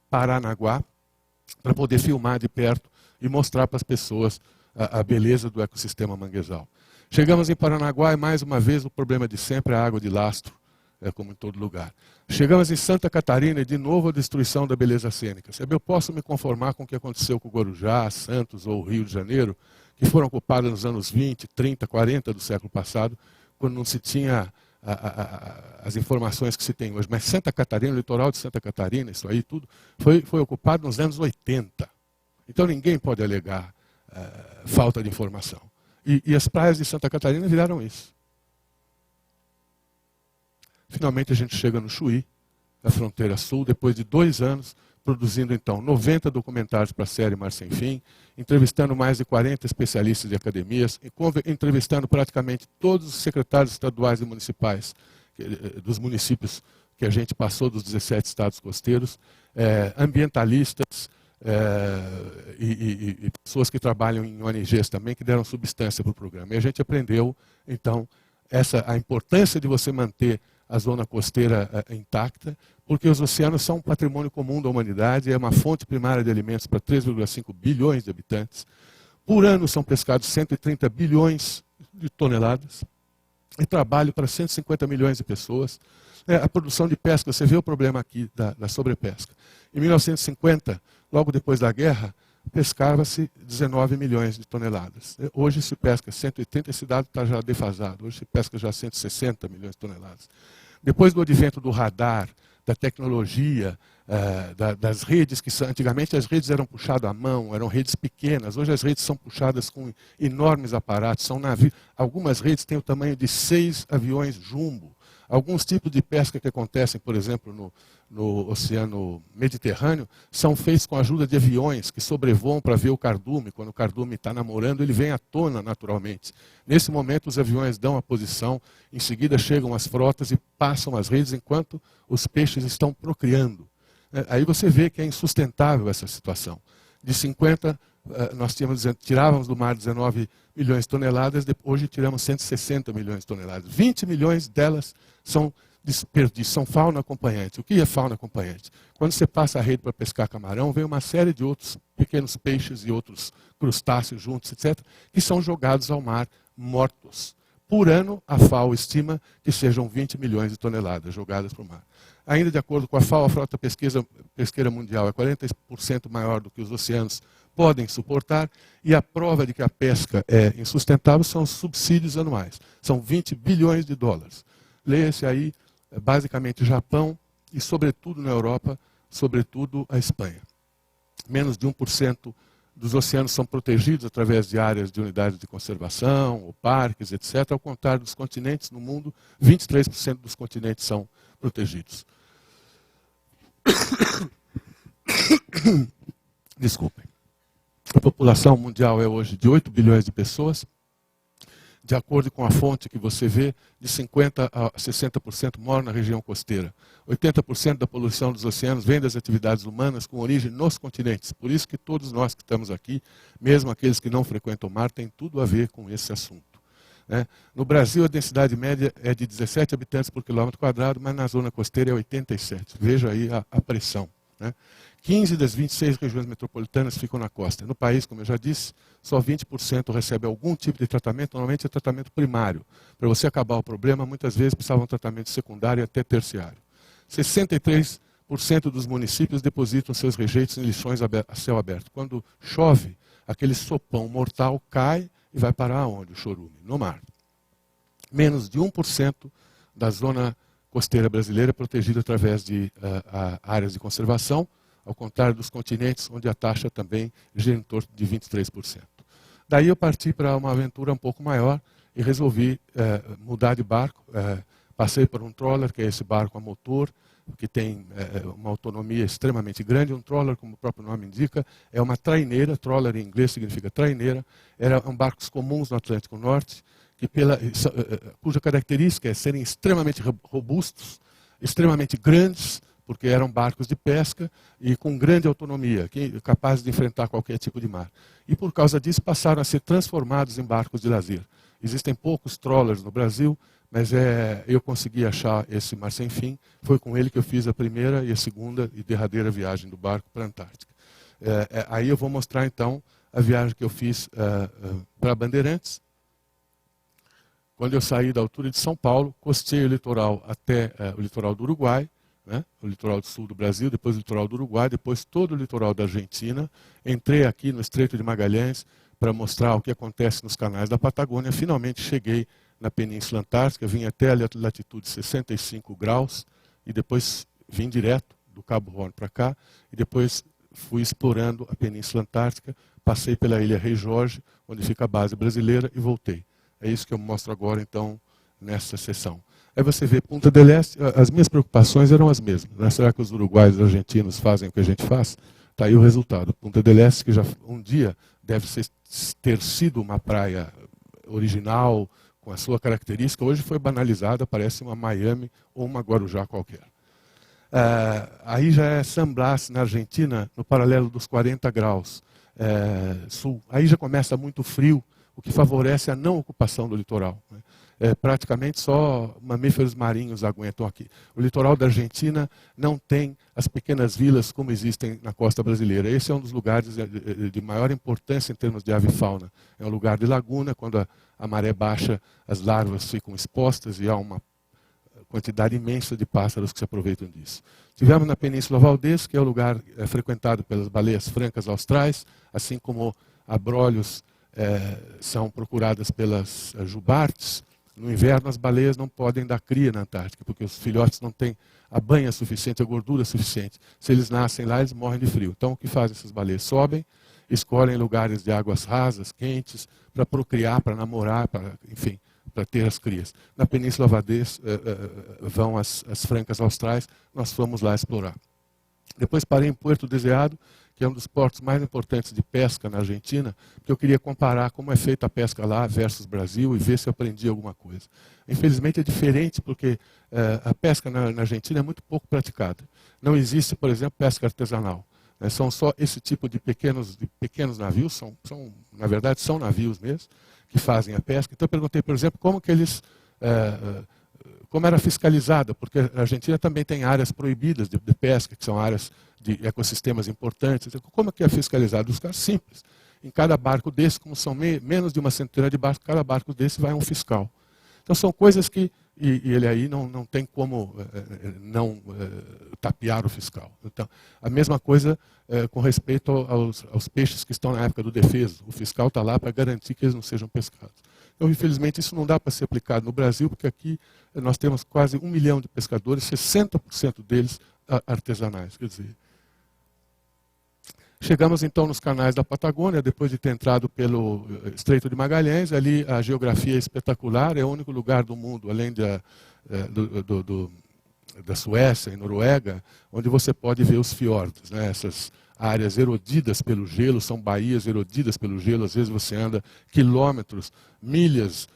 Paranaguá, para poder filmar de perto e mostrar para as pessoas a beleza do ecossistema manguezal. Chegamos em Paranaguá e mais uma vez o problema de sempre é a água de lastro, como em todo lugar. Chegamos em Santa Catarina e de novo a destruição da beleza cênica. Eu posso me conformar com o que aconteceu com o Guarujá, Santos ou Rio de Janeiro, que foram ocupadas nos anos 20, 30, 40 do século passado, quando não se tinha as informações que se tem hoje. Mas Santa Catarina, o litoral de Santa Catarina, isso aí tudo, foi ocupado nos anos 80. Então ninguém pode alegar falta de informação. E as praias de Santa Catarina viraram isso. Finalmente a gente chega no Chuí, na fronteira sul, depois de 2 anos, produzindo então 90 documentários para a série Mar Sem Fim, entrevistando mais de 40 especialistas de academias, entrevistando praticamente todos os secretários estaduais e municipais dos municípios que a gente passou dos 17 estados costeiros, ambientalistas e pessoas que trabalham em ONGs também, que deram substância para o programa. E a gente aprendeu, então, a importância de você manter a zona costeira intacta, porque os oceanos são um patrimônio comum da humanidade, é uma fonte primária de alimentos para 3,5 bilhões de habitantes. Por ano são pescados 130 bilhões de toneladas, e trabalho para 150 milhões de pessoas. A produção de pesca, você vê o problema aqui da sobrepesca. Em 1950, logo depois da guerra, pescava-se 19 milhões de toneladas. Hoje se pesca 180, esse dado está já defasado. Hoje se pesca já 160 milhões de toneladas. Depois do advento do radar, da tecnologia, das redes, antigamente as redes eram puxadas à mão, eram redes pequenas. Hoje as redes são puxadas com enormes aparatos, são navios. Algumas redes têm o tamanho de 6 aviões jumbo. Alguns tipos de pesca que acontecem, por exemplo, no Oceano Mediterrâneo, são feitos com a ajuda de aviões que sobrevoam para ver o cardume. Quando o cardume está namorando, ele vem à tona naturalmente. Nesse momento, os aviões dão a posição, em seguida chegam as frotas e passam as redes enquanto os peixes estão procriando. Aí você vê que é insustentável essa situação. De 50, nós tirávamos do mar 19 milhões de toneladas, hoje tiramos 160 milhões de toneladas. 20 milhões delas são desperdício, são fauna acompanhante. O que é fauna acompanhante? Quando você passa a rede para pescar camarão, vem uma série de outros pequenos peixes e outros crustáceos juntos, etc., que são jogados ao mar mortos. Por ano, a FAO estima que sejam 20 milhões de toneladas jogadas para o mar. Ainda de acordo com a FAO, a frota pesqueira mundial é 40% maior do que os oceanos podem suportar, e a prova de que a pesca é insustentável são os subsídios anuais. São 20 bilhões de dólares. Leia-se aí, basicamente, Japão e, sobretudo, na Europa, sobretudo a Espanha. Menos de 1% dos oceanos são protegidos através de áreas de unidades de conservação, ou parques, etc. Ao contrário dos continentes, no mundo, 23% dos continentes são protegidos. Desculpem. A população mundial é hoje de 8 bilhões de pessoas. De acordo com a fonte que você vê, de 50% a 60% moram na região costeira. 80% da poluição dos oceanos vem das atividades humanas com origem nos continentes. Por isso que todos nós que estamos aqui, mesmo aqueles que não frequentam o mar, tem tudo a ver com esse assunto. No Brasil, a densidade média é de 17 habitantes por quilômetro quadrado, mas na zona costeira é 87. Veja aí a pressão. 15 das 26 regiões metropolitanas ficam na costa. No país, como eu já disse, só 20% recebe algum tipo de tratamento, normalmente é tratamento primário. Para você acabar o problema, muitas vezes precisava um tratamento secundário e até terciário. 63% dos municípios depositam seus rejeitos em lixões a céu aberto. Quando chove, aquele sopão mortal cai e vai parar onde? O chorume, no mar. Menos de 1% da zona costeira brasileira é protegida através de áreas de conservação, ao contrário dos continentes, onde a taxa também gira em torno de 23%. Daí eu parti para uma aventura um pouco maior e resolvi mudar de barco. Passei por um trawler, que é esse barco a motor, que tem uma autonomia extremamente grande. Um trawler, como o próprio nome indica, é uma traineira. Trawler em inglês significa traineira. Eram barcos comuns no Atlântico Norte, cuja característica é serem extremamente robustos, extremamente grandes, porque eram barcos de pesca e com grande autonomia, capazes de enfrentar qualquer tipo de mar. E por causa disso passaram a ser transformados em barcos de lazer. Existem poucos trawlers no Brasil, mas eu consegui achar esse Mar Sem Fim. Foi com ele que eu fiz a primeira e a segunda e derradeira viagem do barco para a Antártica. Aí eu vou mostrar então a viagem que eu fiz para Bandeirantes. Quando eu saí da altura de São Paulo, costei o litoral até o litoral do Uruguai, o litoral do sul do Brasil, depois o litoral do Uruguai, depois todo o litoral da Argentina. Entrei aqui no Estreito de Magalhães para mostrar o que acontece nos canais da Patagônia. Finalmente cheguei na Península Antártica, vim até a latitude 65 graus e depois vim direto do Cabo Horn para cá e depois fui explorando a Península Antártica, passei pela ilha Rei Jorge, onde fica a base brasileira, e voltei. É isso que eu mostro agora, então, nessa sessão. Aí você vê Punta del Este, as minhas preocupações eram as mesmas. Será que os uruguaios e os argentinos fazem o que a gente faz? Está aí o resultado. Punta del Este, que já um dia deve ter sido uma praia original, com a sua característica, hoje foi banalizada, parece uma Miami ou uma Guarujá qualquer. Aí já é San Blas, na Argentina, no paralelo dos 40 graus sul. Aí já começa muito frio, o que favorece a não ocupação do litoral. Praticamente só mamíferos marinhos aguentam aqui. O litoral da Argentina não tem as pequenas vilas como existem na costa brasileira. Esse é um dos lugares de maior importância em termos de ave e fauna. É um lugar de laguna, quando a maré baixa, as larvas ficam expostas e há uma quantidade imensa de pássaros que se aproveitam disso. Tivemos na Península Valdez, que é o lugar frequentado pelas baleias francas austrais, assim como abrolhos são procuradas pelas jubartes. No inverno, as baleias não podem dar cria na Antártica, porque os filhotes não têm a banha suficiente, a gordura suficiente. Se eles nascem lá, eles morrem de frio. Então, o que fazem essas baleias? Sobem, escolhem lugares de águas rasas, quentes, para procriar, para namorar, enfim, ter as crias. Na Península Valdez vão as francas austrais, nós fomos lá explorar. Depois parei em Puerto Deseado, que é um dos portos mais importantes de pesca na Argentina, porque eu queria comparar como é feita a pesca lá versus Brasil e ver se eu aprendi alguma coisa. Infelizmente é diferente, porque a pesca na Argentina é muito pouco praticada. Não existe, por exemplo, pesca artesanal. São só esse tipo de pequenos navios, na verdade são navios mesmo, que fazem a pesca. Então eu perguntei, por exemplo, como era fiscalizada, porque a Argentina também tem áreas proibidas de pesca, que são áreas de ecossistemas importantes. Então, como é que é fiscalizado? Os caras simples. Em cada barco desse, como são menos de uma centena de barcos, cada barco desse vai um fiscal. Então são coisas que, e ele aí não tem como não tapear o fiscal. Então, a mesma coisa com respeito aos peixes que estão na época do defeso. O fiscal está lá para garantir que eles não sejam pescados. Então, infelizmente, isso não dá para ser aplicado no Brasil, porque aqui nós temos quase 1 milhão de pescadores, 60% deles artesanais. Quer dizer, chegamos então nos canais da Patagônia, depois de ter entrado pelo Estreito de Magalhães. Ali a geografia é espetacular, é o único lugar do mundo, além da Suécia e Noruega, onde você pode ver os fiordes, né? Essas áreas erodidas pelo gelo, são baías erodidas pelo gelo. Às vezes você anda quilômetros, milhas,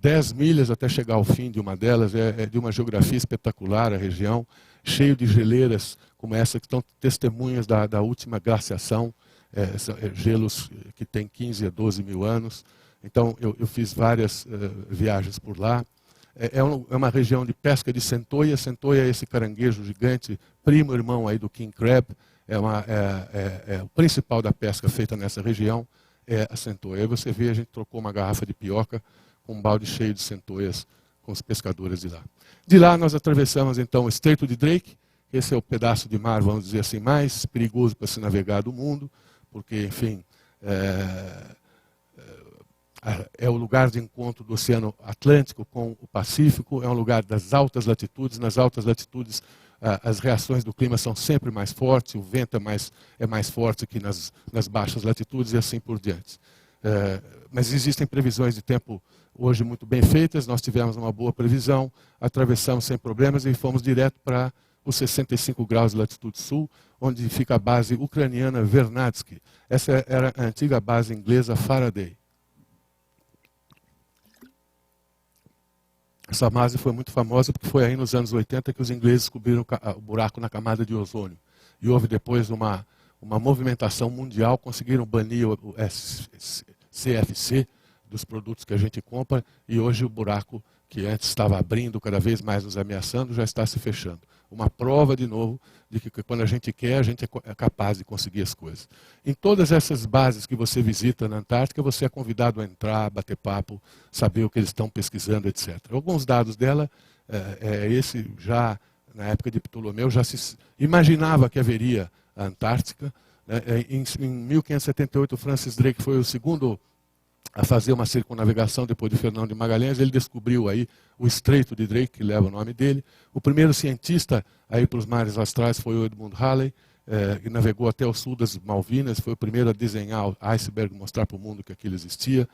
10 milhas até chegar ao fim de uma delas. É de uma geografia espetacular a região, cheio de geleiras como essa, que estão testemunhas da última glaciação, gelos que têm 15 a 12 mil anos. Então eu fiz várias viagens por lá. É uma região de pesca de centoia. Centoia é esse caranguejo gigante, primo irmão aí do king crab. O principal da pesca feita nessa região é a centoia. Aí você vê, a gente trocou uma garrafa de pioca com um balde cheio de centoias com os pescadores de lá. De lá nós atravessamos então o Estreito de Drake. Esse é o pedaço de mar, vamos dizer assim, mais perigoso para se navegar do mundo, porque, enfim, é o lugar de encontro do Oceano Atlântico com o Pacífico. É um lugar das altas latitudes. Nas altas latitudes as reações do clima são sempre mais fortes, o vento é mais forte que nas baixas latitudes e assim por diante. Mas existem previsões de tempo hoje muito bem feitas. Nós tivemos uma boa previsão, atravessamos sem problemas e fomos direto para os 65 graus de latitude sul, onde fica a base ucraniana Vernadsky. Essa era a antiga base inglesa Faraday. Essa base foi muito famosa porque foi aí nos anos 80 que os ingleses descobriram o buraco na camada de ozônio. E houve depois uma movimentação mundial, conseguiram banir o CFC dos produtos que a gente compra, e hoje o buraco que antes estava abrindo, cada vez mais nos ameaçando, já está se fechando. Uma prova, de novo, de que quando a gente quer, a gente é capaz de conseguir as coisas. Em todas essas bases que você visita na Antártica, você é convidado a entrar, bater papo, saber o que eles estão pesquisando, etc. Alguns dados dela, esse já, na época de Ptolomeu, já se imaginava que haveria a Antártica. Em 1578, Francis Drake foi o segundo a fazer uma circunnavegação depois de Fernão de Magalhães. Ele descobriu aí o Estreito de Drake, que leva o nome dele. O primeiro cientista a ir para os mares austrais foi o Edmund Halley, que navegou até o sul das Malvinas, foi o primeiro a desenhar o iceberg, mostrar para o mundo que aquilo existia.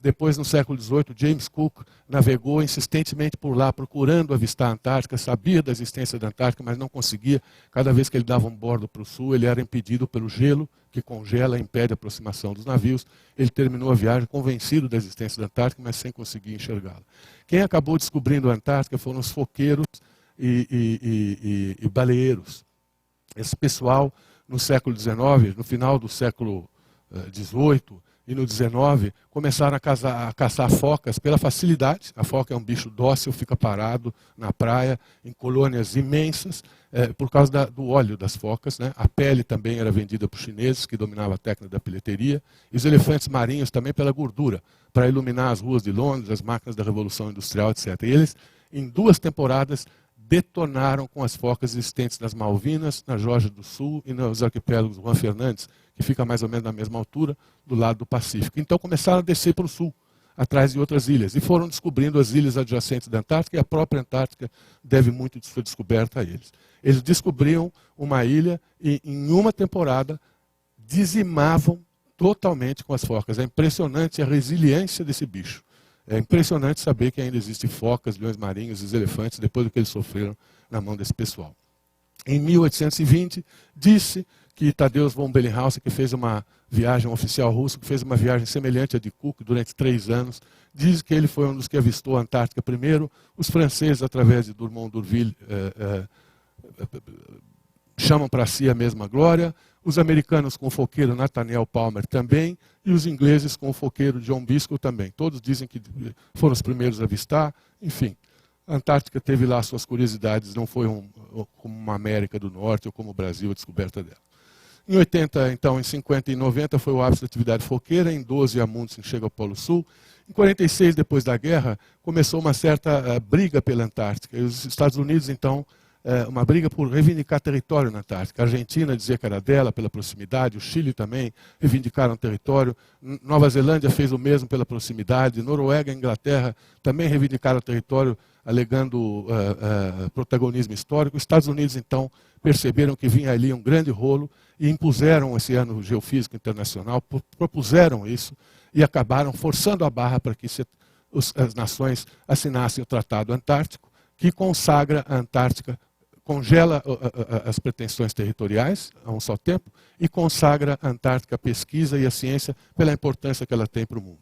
Depois, no século XVIII, James Cook navegou insistentemente por lá, procurando avistar a Antártica, sabia da existência da Antártica, mas não conseguia. Cada vez que ele dava um bordo para o sul, ele era impedido pelo gelo, que congela e impede a aproximação dos navios. Ele terminou a viagem convencido da existência da Antártica, mas sem conseguir enxergá-la. Quem acabou descobrindo a Antártica foram os foqueiros e baleeiros. Esse pessoal, no século XIX, no final do século XVIII, e no 19, começaram a caçar focas pela facilidade. A foca é um bicho dócil, fica parado na praia, em colônias imensas, por causa do óleo das focas, né? A pele também era vendida para os chineses, que dominavam a técnica da peleteria. E os elefantes marinhos também pela gordura, para iluminar as ruas de Londres, as máquinas da Revolução Industrial, etc. E eles, em 2 temporadas, detonaram com as focas existentes nas Malvinas, na Geórgia do Sul e nos arquipélagos Juan Fernandes, que fica mais ou menos na mesma altura, do lado do Pacífico. Então começaram a descer para o sul, atrás de outras ilhas, e foram descobrindo as ilhas adjacentes da Antártica, e a própria Antártica deve muito de sua descoberta a eles. Eles descobriam uma ilha e, em uma temporada, dizimavam totalmente com as focas. É impressionante a resiliência desse bicho. É impressionante saber que ainda existem focas, leões marinhos e elefantes depois do que eles sofreram na mão desse pessoal. Em 1820, disse que Tadeusz von Bellinghausen, que fez uma viagem, um oficial russo, que fez uma viagem semelhante à de Cook durante 3 anos, diz que ele foi um dos que avistou a Antártica primeiro. Os franceses, através de Dumont d'Urville, chamam para si a mesma glória. Os americanos com o foqueiro Nathaniel Palmer também, e os ingleses com o foqueiro John Biscoe também. Todos dizem que foram os primeiros a avistar. Enfim, a Antártica teve lá suas curiosidades, não foi como uma América do Norte ou como o Brasil a descoberta dela. Em 80, então, em 50 e 90 foi o ápice da atividade foqueira, em 12 Amundsen chega ao Polo Sul. Em 46, depois da guerra, começou uma certa briga pela Antártica. E os Estados Unidos, então, uma briga por reivindicar território na Antártica. A Argentina dizia que era dela pela proximidade, o Chile também reivindicaram território, Nova Zelândia fez o mesmo pela proximidade, Noruega e Inglaterra também reivindicaram território, alegando protagonismo histórico. Os Estados Unidos, então, perceberam que vinha ali um grande rolo e impuseram esse ano geofísico internacional, propuseram isso e acabaram forçando a barra para que as nações assinassem o Tratado Antártico, que consagra a Antártica, congela as pretensões territoriais a um só tempo e consagra a Antártica à pesquisa e à ciência pela importância que ela tem para o mundo.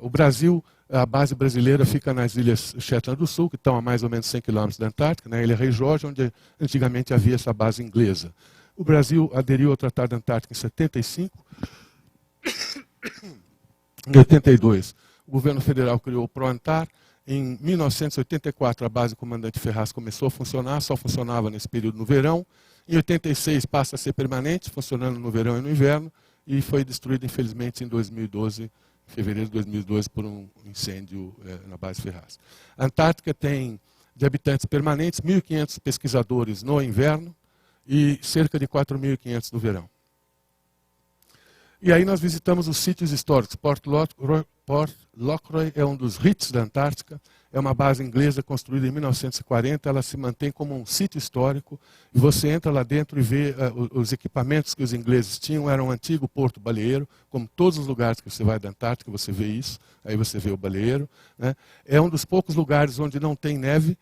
O Brasil, a base brasileira fica nas ilhas Shetland do Sul, que estão a mais ou menos 100 quilômetros da Antártica, na ilha Rei Jorge, onde antigamente havia essa base inglesa. O Brasil aderiu ao Tratado Antártico em 75. Em 82, o governo federal criou o ProAntar. Em 1984, a base Comandante Ferraz começou a funcionar, só funcionava nesse período no verão. Em 86, passa a ser permanente, funcionando no verão e no inverno, e foi destruída, infelizmente, em 2012, em fevereiro de 2012, por um incêndio na base Ferraz. A Antártica tem, de habitantes permanentes, 1.500 pesquisadores no inverno e cerca de 4.500 no verão. E aí nós visitamos os sítios históricos. Port Lockroy é um dos RITs da Antártica, é uma base inglesa construída em 1940, ela se mantém como um sítio histórico, e você entra lá dentro e vê os equipamentos que os ingleses tinham, era um antigo porto baleeiro, como todos os lugares que você vai da Antártica, você vê isso, aí você vê o baleeiro. Né? É um dos poucos lugares onde não tem neve,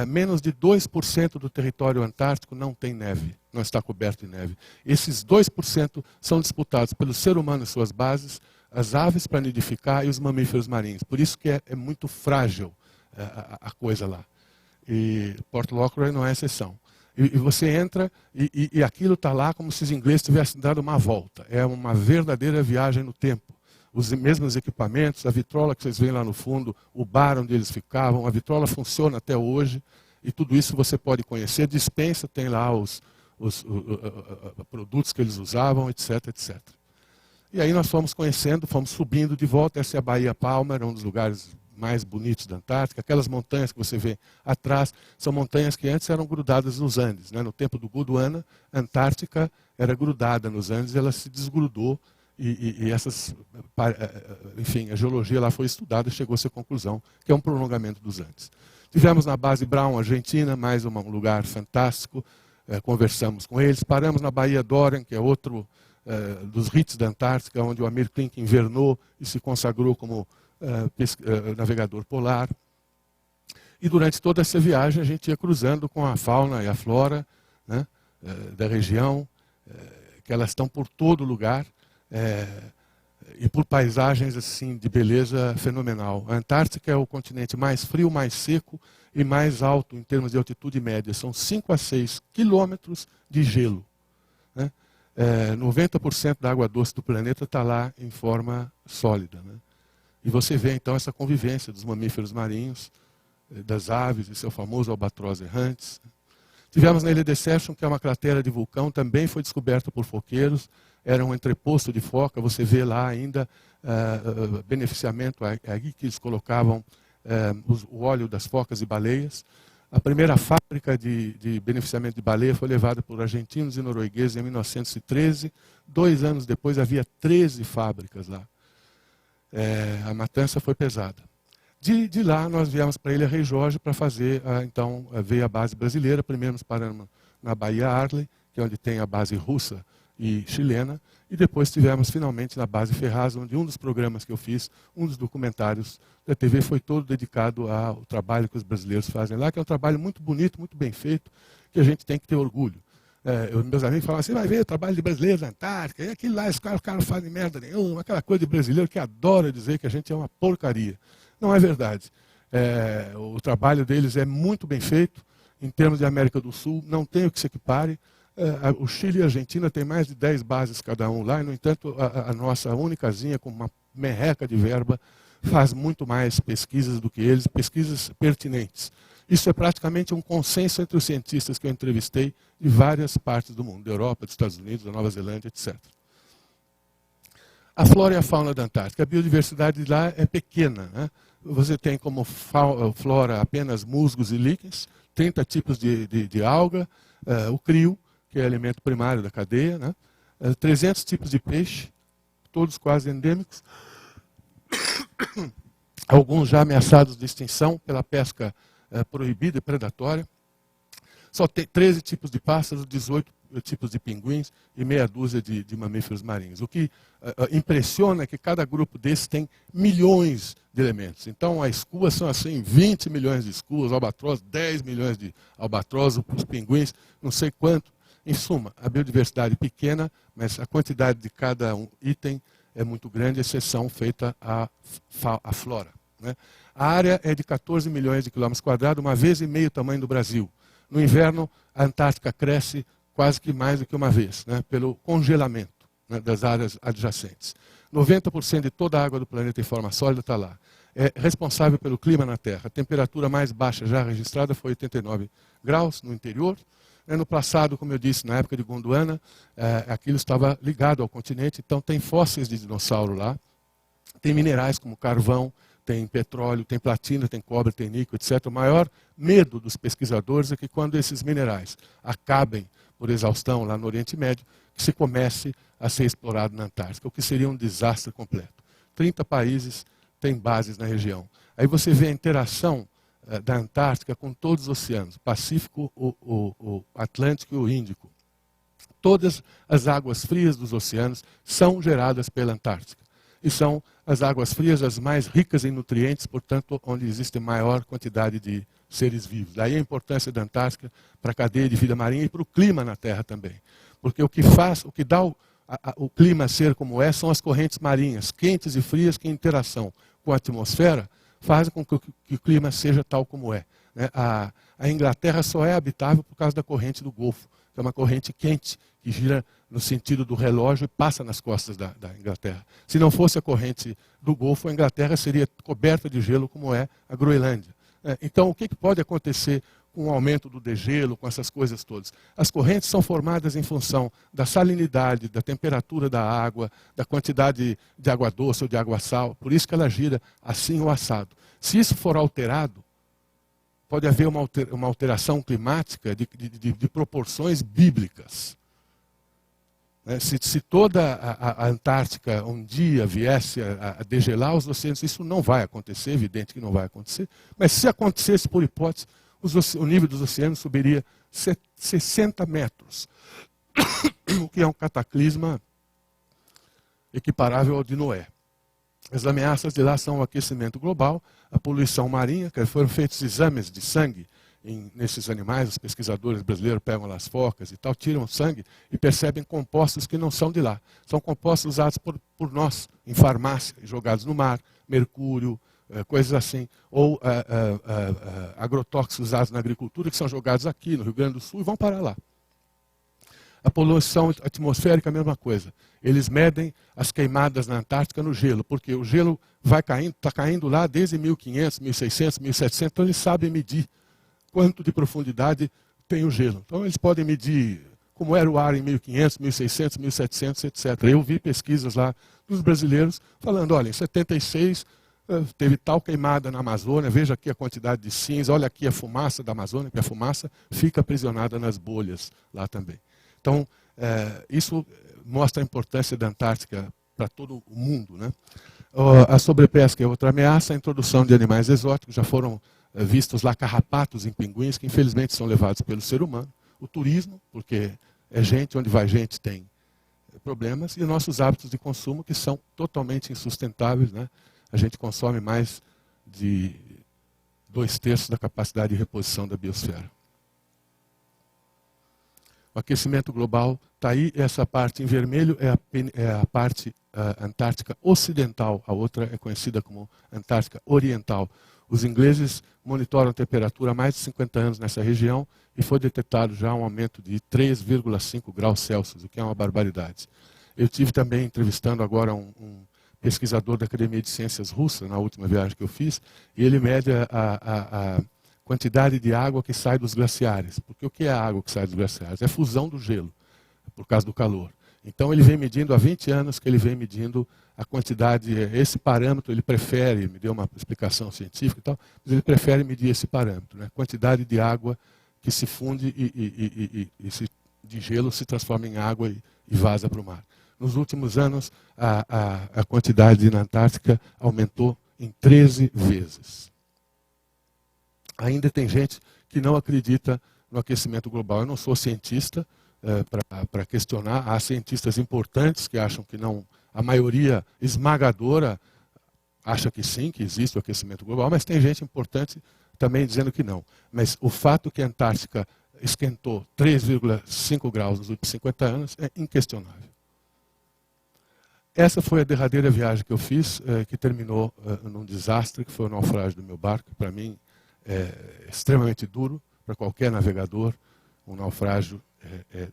menos de 2% do território antártico não tem neve, não está coberto de neve. Esses 2% são disputados pelo ser humano e suas bases, as aves para nidificar e os mamíferos marinhos. Por isso que é muito frágil a coisa lá. E Port Lockroy não é exceção. E você entra e aquilo está lá como se os ingleses tivessem dado uma volta. É uma verdadeira viagem no tempo. Os mesmos equipamentos, a vitrola que vocês veem lá no fundo, o bar onde eles ficavam, a vitrola funciona até hoje. E tudo isso você pode conhecer. Dispensa, tem lá os produtos que eles usavam, etc, etc. E aí nós fomos conhecendo, fomos subindo de volta. Essa é a Baía Palmer, um dos lugares mais bonitos da Antártica. Aquelas montanhas que você vê atrás são montanhas que antes eram grudadas nos Andes. Né? No tempo do Gondwana, a Antártica era grudada nos Andes, ela se desgrudou e enfim, a geologia lá foi estudada e chegou-se à conclusão que é um prolongamento dos Andes. Tivemos na base Brown, Argentina, mais um lugar fantástico. Conversamos com eles. Paramos na Baía Doran, que é outro dos RITs da Antártica, onde o Amir Klink invernou e se consagrou como navegador polar. E durante toda essa viagem a gente ia cruzando com a fauna e a flora, né, da região, que elas estão por todo lugar, e por paisagens assim de beleza fenomenal. A Antártica é o continente mais frio, mais seco e mais alto em termos de altitude média. São 5 a 6 quilômetros de gelo. Né? 90% da água doce do planeta está lá em forma sólida. Né? E você vê então essa convivência dos mamíferos marinhos, das aves e seu famoso albatroz errantes. Tivemos na Ilha Deception, que é uma cratera de vulcão, também foi descoberta por foqueiros, era um entreposto de foca, você vê lá ainda beneficiamento, aí que eles colocavam o óleo das focas e baleias. A primeira fábrica de beneficiamento de baleia foi levada por argentinos e noruegueses em 1913. 2 anos depois havia 13 fábricas lá. A matança foi pesada. De lá nós viemos para a Ilha Rei Jorge para fazer, então, veio a base brasileira. Primeiro nos paramos na Baía Arley, que é onde tem a base russa e chilena, e depois tivemos finalmente na base Ferraz, onde um dos programas que eu fiz, um dos documentários da TV foi todo dedicado ao trabalho que os brasileiros fazem lá, que é um trabalho muito bonito, muito bem feito, que a gente tem que ter orgulho. Meus amigos falam assim, vai ver o trabalho de brasileiros na Antártica, e aquilo lá, os caras não fazem merda nenhuma, aquela coisa de brasileiro que adora dizer que a gente é uma porcaria. Não é verdade. O trabalho deles é muito bem feito, em termos de América do Sul, não tem o que se equipare. O Chile e a Argentina têm mais de 10 bases cada um lá, e, no entanto, a nossa únicazinha, com uma merreca de verba, faz muito mais pesquisas do que eles, pesquisas pertinentes. Isso é praticamente um consenso entre os cientistas que eu entrevistei de várias partes do mundo, da Europa, dos Estados Unidos, da Nova Zelândia, etc. A flora e a fauna da Antártica. A biodiversidade lá é pequena, né? Você tem como flora apenas musgos e líquens, 30 tipos de alga, o crio, que é alimento primário da cadeia, né? 300 tipos de peixe, todos quase endêmicos, alguns já ameaçados de extinção pela pesca proibida e predatória. Só tem 13 tipos de pássaros, 18 tipos de pinguins e meia dúzia de mamíferos marinhos. O que impressiona é que cada grupo desses tem milhões de elementos. Então, as escuas são assim, 20 milhões de escuas, albatroz, 10 milhões de albatroz, os pinguins, não sei quanto. Em suma, a biodiversidade pequena, mas a quantidade de cada item é muito grande, exceção feita à flora, né? A área é de 14 milhões de quilômetros quadrados, uma vez e meio o tamanho do Brasil. No inverno, a Antártica cresce quase que mais do que uma vez, né, pelo congelamento, né, das áreas adjacentes. 90% de toda a água do planeta em forma sólida está lá. É responsável pelo clima na Terra. A temperatura mais baixa já registrada foi 89 graus no interior. No passado, como eu disse, na época de Gondwana, aquilo estava ligado ao continente, então tem fósseis de dinossauro lá, tem minerais como carvão, tem petróleo, tem platina, tem cobre, tem níquel, etc. O maior medo dos pesquisadores é que quando esses minerais acabem por exaustão lá no Oriente Médio, que se comece a ser explorado na Antártica, o que seria um desastre completo. 30 países têm bases na região. Aí você vê a interação da Antártica com todos os oceanos, o Pacífico, o Atlântico e o Índico. Todas as águas frias dos oceanos são geradas pela Antártica. E são as águas frias as mais ricas em nutrientes, portanto, onde existe maior quantidade de seres vivos. Daí a importância da Antártica para a cadeia de vida marinha e para o clima na Terra também. Porque o que dá o clima ser como é, são as correntes marinhas, quentes e frias, que em interação com a atmosfera fazem com que o clima seja tal como é. A Inglaterra só é habitável por causa da corrente do Golfo, que é uma corrente quente, que gira no sentido do relógio e passa nas costas da Inglaterra. Se não fosse a corrente do Golfo, a Inglaterra seria coberta de gelo, como é a Groenlândia. Então, o que pode acontecer com o aumento do degelo, com essas coisas todas? As correntes são formadas em função da salinidade, da temperatura da água, da quantidade de água doce ou de água sal, por isso que ela gira assim ou assado. Se isso for alterado, pode haver uma alteração climática de proporções bíblicas. Se toda a Antártica um dia viesse a degelar os oceanos, isso não vai acontecer, evidente que não vai acontecer, mas se acontecesse por hipótese, o nível dos oceanos subiria 60 metros, o que é um cataclisma equiparável ao de Noé. As ameaças de lá são o aquecimento global, a poluição marinha, que foram feitos exames de sangue nesses animais, os pesquisadores brasileiros pegam lá as focas e tal, tiram o sangue e percebem compostos que não são de lá. São compostos usados por nós em farmácia, jogados no mar, mercúrio, coisas assim, ou agrotóxicos usados na agricultura que são jogados aqui no Rio Grande do Sul e vão parar lá. A poluição atmosférica é a mesma coisa. Eles medem as queimadas na Antártica no gelo, porque o gelo vai caindo, está caindo lá desde 1500, 1600, 1700, então eles sabem medir quanto de profundidade tem o gelo. Então eles podem medir como era o ar em 1500, 1600, 1700, etc. Eu vi pesquisas lá dos brasileiros falando, olha, em 76 teve tal queimada na Amazônia, veja aqui a quantidade de cinza, olha aqui a fumaça da Amazônia, que a fumaça fica aprisionada nas bolhas lá também. Então, isso mostra a importância da Antártica para todo o mundo, né? A sobrepesca é outra ameaça, a introdução de animais exóticos, já foram vistos lá carrapatos em pinguins, que infelizmente são levados pelo ser humano. O turismo, porque é gente, onde vai gente tem problemas, e nossos hábitos de consumo, que são totalmente insustentáveis, né? A gente consome mais de 2/3 da capacidade de reposição da biosfera. O aquecimento global está aí, essa parte em vermelho é a parte Antártica Ocidental, a outra é conhecida como Antártica Oriental. Os ingleses monitoram a temperatura há mais de 50 anos nessa região e foi detectado já um aumento de 3,5 graus Celsius, o que é uma barbaridade. Eu tive também entrevistando agora um pesquisador da Academia de Ciências russa, na última viagem que eu fiz, e ele mede a quantidade de água que sai dos glaciares. Porque o que é a água que sai dos glaciares? É fusão do gelo, por causa do calor. Então ele vem medindo, há 20 anos que ele vem medindo a quantidade, esse parâmetro ele prefere, me deu uma explicação científica e tal, mas ele prefere medir esse parâmetro, né? Quantidade de água que se funde de gelo se transforma em água e vaza para o mar. Nos últimos anos, a quantidade na Antártica aumentou em 13 vezes. Ainda tem gente que não acredita no aquecimento global. Eu não sou cientista para questionar. Há cientistas importantes que acham que não. A maioria esmagadora acha que sim, que existe o aquecimento global, mas tem gente importante também dizendo que não. Mas o fato que a Antártica esquentou 3,5 graus nos últimos 50 anos é inquestionável. Essa foi a derradeira viagem que eu fiz, que terminou num desastre, que foi o naufrágio do meu barco. Para mim, é extremamente duro, para qualquer navegador. Um naufrágio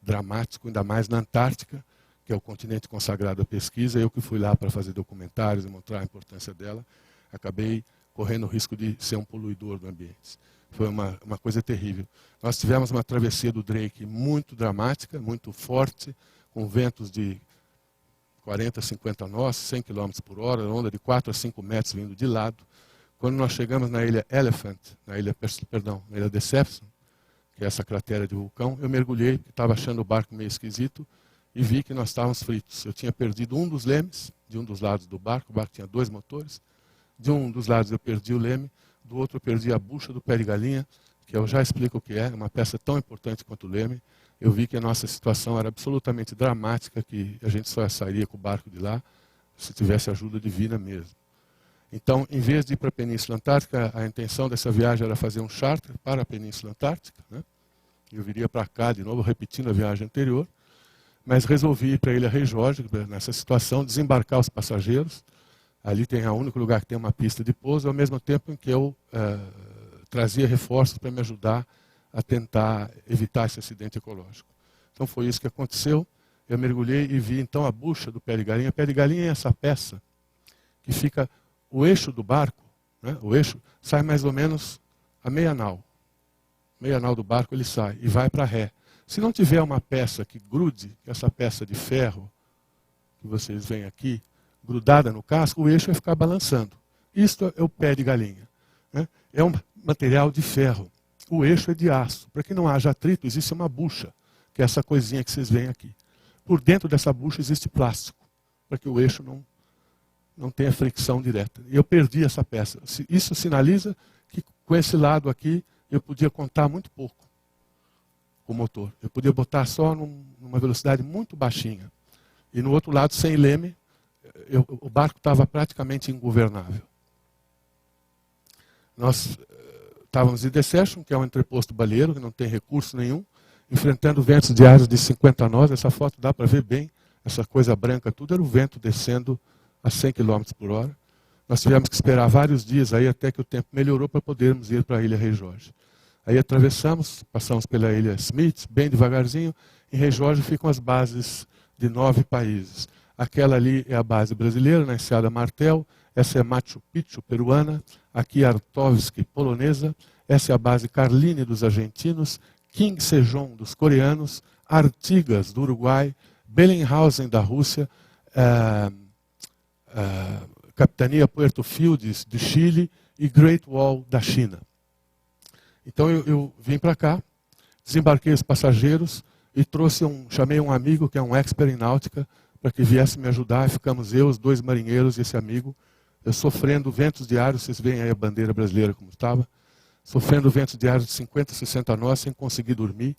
dramático, ainda mais na Antártica, que é o continente consagrado à pesquisa. Eu que fui lá para fazer documentários e mostrar a importância dela, acabei correndo o risco de ser um poluidor do ambiente. Foi uma coisa terrível. Nós tivemos uma travessia do Drake muito dramática, muito forte, com ventos de 40, 50 nós, 100 km por hora, onda de 4 a 5 metros vindo de lado. Quando nós chegamos na ilha Elephant, na ilha Deception, que é essa cratera de vulcão, eu mergulhei, porque estava achando o barco meio esquisito, e vi que nós estávamos fritos. Eu tinha perdido um dos lemes, de um dos lados do barco tinha 2 motores. De um dos lados eu perdi o leme, do outro eu perdi a bucha do pé de galinha, que eu já explico o que é uma peça tão importante quanto o leme. Eu vi que a nossa situação era absolutamente dramática, que a gente só sairia com o barco de lá se tivesse ajuda divina mesmo. Então, em vez de ir para a Península Antártica, a intenção dessa viagem era fazer um charter para a Península Antártica, né? Eu viria para cá de novo, repetindo a viagem anterior, mas resolvi ir para a Ilha Rei Jorge, nessa situação, desembarcar os passageiros. Ali tem o único lugar que tem uma pista de pouso, ao mesmo tempo em que eu trazia reforços para me ajudar a tentar evitar esse acidente ecológico. Então foi isso que aconteceu. Eu mergulhei e vi então a bucha do pé de galinha. O pé de galinha é essa peça que fica o eixo do barco, né? O eixo sai mais ou menos a meia nau. Meia nau do barco ele sai e vai para ré. Se não tiver uma peça que grude, essa peça de ferro que vocês veem aqui, grudada no casco, o eixo vai ficar balançando. Isto é o pé de galinha, né? É um material de ferro. O eixo é de aço. Para que não haja atrito, existe uma bucha, que é essa coisinha que vocês veem aqui. Por dentro dessa bucha existe plástico, para que o eixo não tenha fricção direta. E eu perdi essa peça. Isso sinaliza que com esse lado aqui eu podia contar muito pouco com o motor. Eu podia botar só numa velocidade muito baixinha. E no outro lado, sem leme, o barco estava praticamente ingovernável. Nós estávamos em Deception, que é um entreposto baleeiro, que não tem recurso nenhum, enfrentando ventos diários de 50 nós. Essa foto dá para ver bem, essa coisa branca, tudo era o vento descendo a 100 km por hora. Nós tivemos que esperar vários dias aí até que o tempo melhorou para podermos ir para a Ilha Rei Jorge. Aí atravessamos, passamos pela Ilha Smith, bem devagarzinho. Em Rei Jorge ficam as bases de 9 países. Aquela ali é a base brasileira, na Enseada Martel. Essa é Machu Picchu, peruana. Aqui Artovsk, polonesa. Essa é a base Carline, dos argentinos. King Sejong, dos coreanos. Artigas, do Uruguai. Bellinghausen, da Rússia. Capitania Puerto Fields, do Chile. E Great Wall, da China. Então eu vim para cá, desembarquei os passageiros e chamei um amigo que é um expert em náutica para que viesse me ajudar. E ficamos eu, os 2 marinheiros e esse amigo, sofrendo ventos diários. Vocês veem aí a bandeira brasileira como estava, sofrendo ventos diários de 50, 60 nós sem conseguir dormir.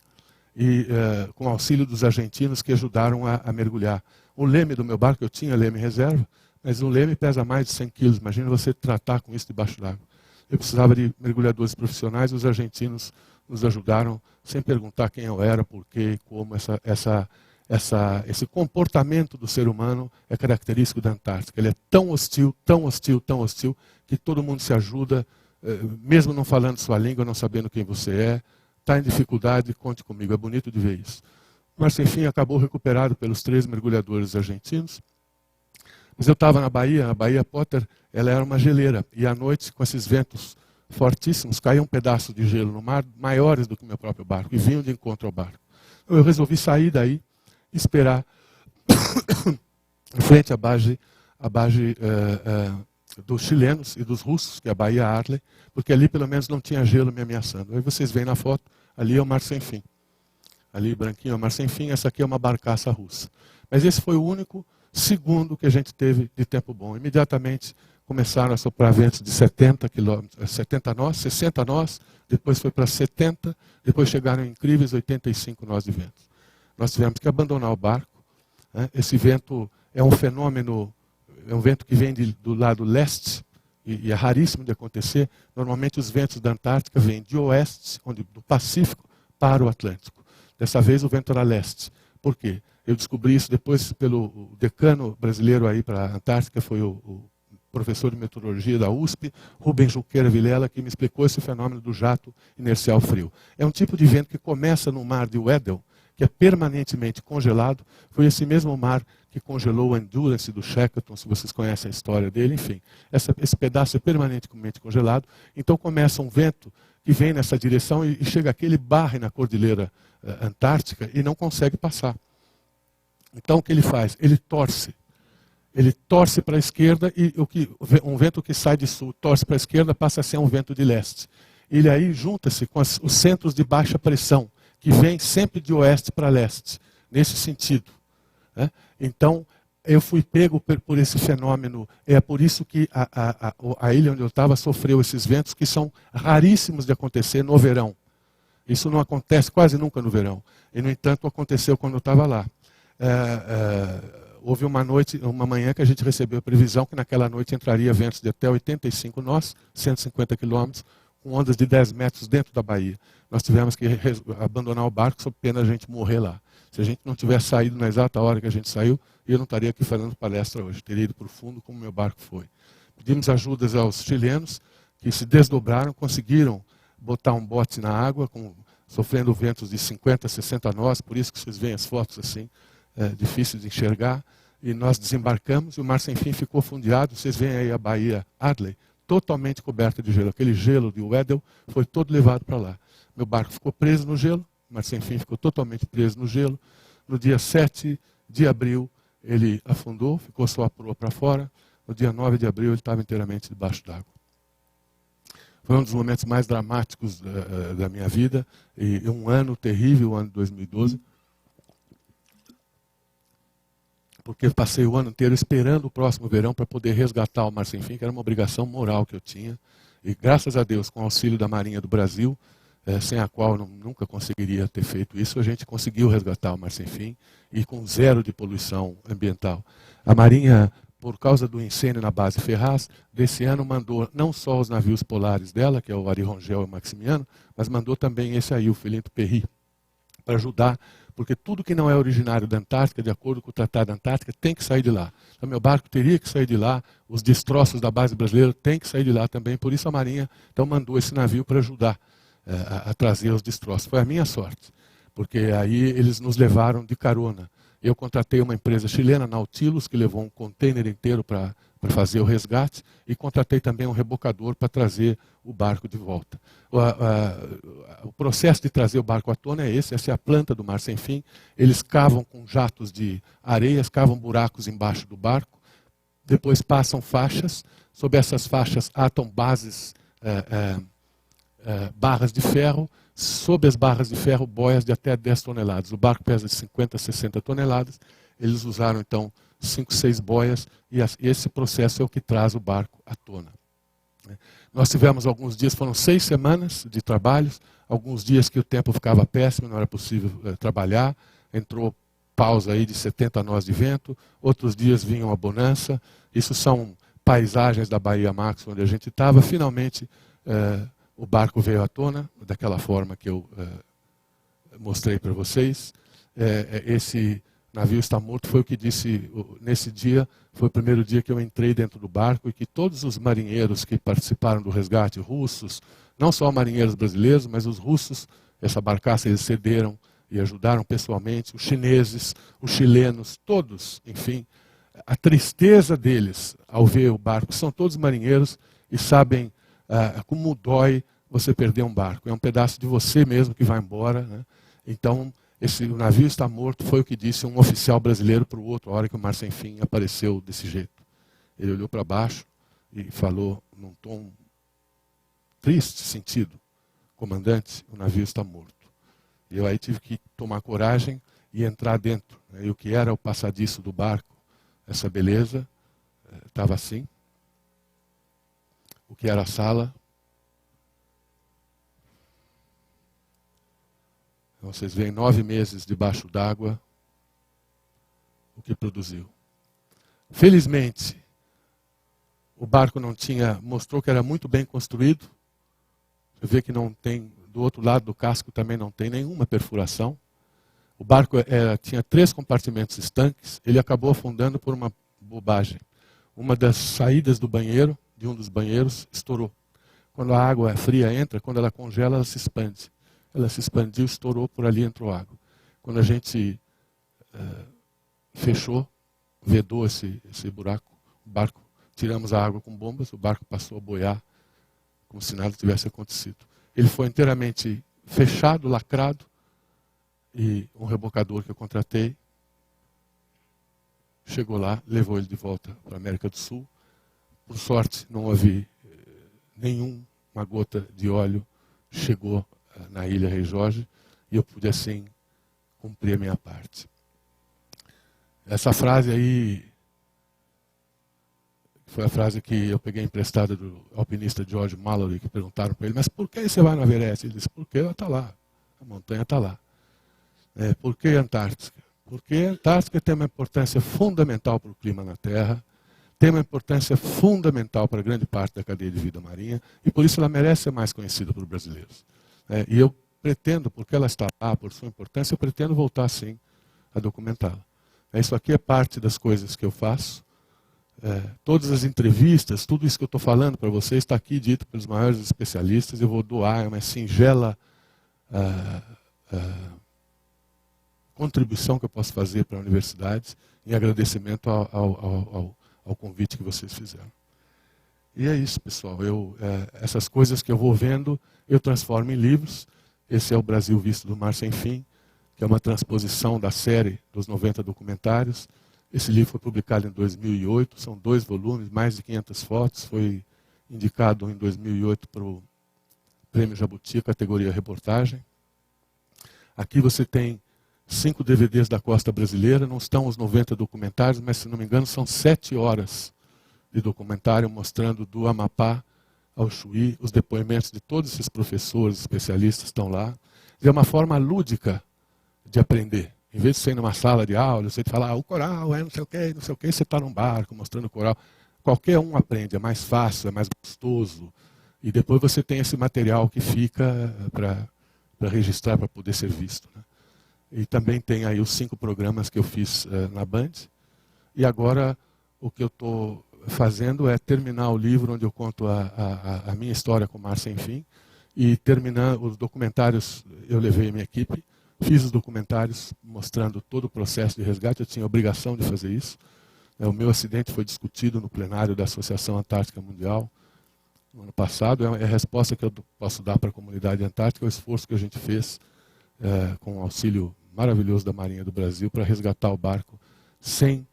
e com auxílio dos argentinos que ajudaram a mergulhar. O leme do meu barco, eu tinha leme reserva, mas o leme pesa mais de 100 quilos. Imagina você tratar com isso debaixo d'água. Eu precisava de mergulhadores profissionais, os argentinos nos ajudaram, sem perguntar quem eu era, por quê, como. Esse comportamento do ser humano é característico da Antártica. Ele é tão hostil, tão hostil, tão hostil, que todo mundo se ajuda, mesmo não falando sua língua, não sabendo quem você é. Está em dificuldade, conte comigo, é bonito de ver isso. Mas, enfim, acabou recuperado pelos 3 mergulhadores argentinos. Mas eu estava na Baía Potter, ela era uma geleira. E à noite, com esses ventos fortíssimos, caíam pedaços de gelo no mar, maiores do que o meu próprio barco, e vinham de encontro ao barco. Então, eu resolvi sair daí, esperar em frente à base dos chilenos e dos russos, que é a Baía Adler, porque ali pelo menos não tinha gelo me ameaçando. Aí vocês veem na foto, ali é o Mar Sem Fim. Ali branquinho é o Mar Sem Fim, essa aqui é uma barcaça russa. Mas esse foi o único segundo que a gente teve de tempo bom. Imediatamente começaram a soprar ventos de 70 quilômetros, 70 nós, 60 nós, depois foi para 70, depois chegaram incríveis 85 nós de vento. Nós tivemos que abandonar o barco. Né? Esse vento é um fenômeno, é um vento que vem do lado leste, e é raríssimo de acontecer. Normalmente os ventos da Antártica vêm de oeste, do Pacífico, para o Atlântico. Dessa vez o vento era leste. Por quê? Eu descobri isso depois pelo decano brasileiro aí para a Antártica, foi o professor de meteorologia da USP, Rubem Junqueira Vilela, que me explicou esse fenômeno do jato inercial frio. É um tipo de vento que começa no mar de Weddell, que é permanentemente congelado. Foi esse mesmo mar que congelou o Endurance do Shackleton, se vocês conhecem a história dele. Enfim, esse pedaço é permanentemente congelado. Então começa um vento que vem nessa direção e chega aqui, ele barre na cordilheira antártica e não consegue passar. Então o que ele faz? Ele torce. Ele torce para a esquerda e um vento que sai de sul, torce para a esquerda, passa a ser um vento de leste. Ele aí junta-se com os centros de baixa pressão, que vem sempre de oeste para leste, nesse sentido. Né? Então, eu fui pego por esse fenômeno. É por isso que a ilha onde eu estava sofreu esses ventos que são raríssimos de acontecer no verão. Isso não acontece quase nunca no verão. E, no entanto, aconteceu quando eu estava lá. Houve uma manhã que a gente recebeu a previsão que naquela noite entraria ventos de até 85 nós, 150 quilômetros, com ondas de 10 metros dentro da baía. Nós tivemos que abandonar o barco sob pena de a gente morrer lá. Se a gente não tivesse saído na exata hora que a gente saiu, eu não estaria aqui fazendo palestra hoje. Teria ido para o fundo como meu barco foi. Pedimos ajudas aos chilenos, que se desdobraram, conseguiram botar um bote na água, sofrendo ventos de 50, 60 nós, por isso que vocês veem as fotos assim, difíceis de enxergar. E nós desembarcamos e o Mar Sem Fim ficou fundeado. Vocês veem aí a Baía Adler, totalmente coberta de gelo. Aquele gelo de Weddell foi todo levado para lá. Meu barco ficou preso no gelo, o Mar Sem Fim ficou totalmente preso no gelo. No dia 7 de abril, ele afundou, ficou só a proa para fora. No dia 9 de abril, ele estava inteiramente debaixo d'água. Foi um dos momentos mais dramáticos da minha vida. E um ano terrível, o ano de 2012. Porque eu passei o ano inteiro esperando o próximo verão para poder resgatar o Mar Sem Fim, que era uma obrigação moral que eu tinha. E graças a Deus, com o auxílio da Marinha do Brasil, sem a qual eu nunca conseguiria ter feito isso, a gente conseguiu resgatar o Mar Sem Fim e com 0 de poluição ambiental. A Marinha, por causa do incêndio na base Ferraz, desse ano mandou não só os navios polares dela, que é o Ari Rongel e o Maximiano, mas mandou também esse aí, o Filinto Perry, para ajudar, porque tudo que não é originário da Antártica, de acordo com o Tratado da Antártica, tem que sair de lá. Então, meu barco teria que sair de lá, os destroços da base brasileira têm que sair de lá também, por isso a Marinha então mandou esse navio para ajudar a trazer os destroços. Foi a minha sorte, porque aí eles nos levaram de carona. Eu contratei uma empresa chilena, Nautilus, que levou um container inteiro para fazer o resgate, e contratei também um rebocador para trazer o barco de volta. O processo de trazer o barco à tona é esse, essa é a planta do Mar Sem Fim. Eles cavam com jatos de areias, cavam buracos embaixo do barco, depois passam faixas, sob essas faixas atam barras de ferro, sob as barras de ferro, boias de até 10 toneladas. O barco pesa de 50 a 60 toneladas. Eles usaram, então, 5, 6 boias, e esse processo é o que traz o barco à tona. Nós tivemos alguns dias, foram 6 semanas de trabalhos, alguns dias que o tempo ficava péssimo, não era possível trabalhar, entrou pausa aí de 70 nós de vento, outros dias vinha uma bonança. Isso são paisagens da Baía Max, onde a gente estava. Finalmente, o barco veio à tona, daquela forma que eu mostrei para vocês. Esse navio está morto, foi o que disse nesse dia, foi o primeiro dia que eu entrei dentro do barco e que todos os marinheiros que participaram do resgate, russos, não só marinheiros brasileiros, mas os russos, essa barcaça eles cederam e ajudaram pessoalmente, os chineses, os chilenos, todos, enfim, a tristeza deles ao ver o barco, são todos marinheiros e sabem como dói você perder um barco. É um pedaço de você mesmo que vai embora, né? Então, o navio está morto, foi o que disse um oficial brasileiro para o outro, a hora que o Mar Sem Fim apareceu desse jeito. Ele olhou para baixo e falou num tom triste, sentido: comandante, o navio está morto. E eu aí tive que tomar coragem e entrar dentro, né? E o que era o passadiço do barco, essa beleza, estava assim. O que era a sala. Então, vocês veem 9 meses debaixo d'água, o que produziu. Felizmente, o barco mostrou que era muito bem construído. Você vê que não tem, do outro lado do casco também não tem nenhuma perfuração. O barco tinha 3 compartimentos estanques, ele acabou afundando por uma bobagem. Uma das saídas do banheiro, de um dos banheiros, estourou. Quando a água fria entra, quando ela congela, ela se expande. Ela se expandiu, estourou, por ali entrou água. Quando a gente fechou, vedou esse buraco, o barco, tiramos a água com bombas, o barco passou a boiar como se nada tivesse acontecido. Ele foi inteiramente fechado, lacrado, e um rebocador que eu contratei chegou lá, levou ele de volta para a América do Sul. Por sorte, não houve nenhuma gota de óleo, chegou na ilha Rei Jorge, e eu pude assim cumprir a minha parte. Essa frase aí foi a frase que eu peguei emprestada do alpinista George Mallory, que perguntaram para ele: mas por que você vai no Everest? Ele disse: porque ela está lá, a montanha está lá. Por que a Antártica? Porque a Antártica tem uma importância fundamental para o clima na Terra, tem uma importância fundamental para grande parte da cadeia de vida marinha, e por isso ela merece ser mais conhecida por brasileiros. E eu pretendo, porque ela está lá, por sua importância, eu pretendo voltar sim a documentá-la. Isso aqui é parte das coisas que eu faço. Todas as entrevistas, tudo isso que eu estou falando para vocês está aqui dito pelos maiores especialistas. Eu vou doar uma singela contribuição que eu posso fazer para a universidade em agradecimento ao convite que vocês fizeram. E é isso, pessoal. Essas coisas que eu vou vendo, eu transformo em livros. Esse é o Brasil Visto do Mar Sem Fim, que é uma transposição da série dos 90 documentários. Esse livro foi publicado em 2008, são 2 volumes, mais de 500 fotos. Foi indicado em 2008 para o Prêmio Jabuti, categoria reportagem. Aqui você tem 5 DVDs da costa brasileira, não estão os 90 documentários, mas se não me engano são 7 horas de documentário mostrando do Amapá ao Chuí, os depoimentos de todos esses professores, especialistas estão lá. É uma forma lúdica de aprender. Em vez de você ir numa sala de aula, você falar, o coral é não sei o quê, você está num barco mostrando o coral. Qualquer um aprende, é mais fácil, é mais gostoso. E depois você tem esse material que fica para registrar, para poder ser visto, né? E também tem aí os 5 programas que eu fiz na Band. E agora o que eu estou fazendo é terminar o livro onde eu conto a minha história com o Mar Sem Fim. E terminar os documentários, eu levei a minha equipe, fiz os documentários mostrando todo o processo de resgate, eu tinha a obrigação de fazer isso. O meu acidente foi discutido no plenário da Associação Antártica Mundial no ano passado. É a resposta que eu posso dar para a comunidade antártica, o esforço que a gente fez com o auxílio maravilhoso da Marinha do Brasil para resgatar o barco sem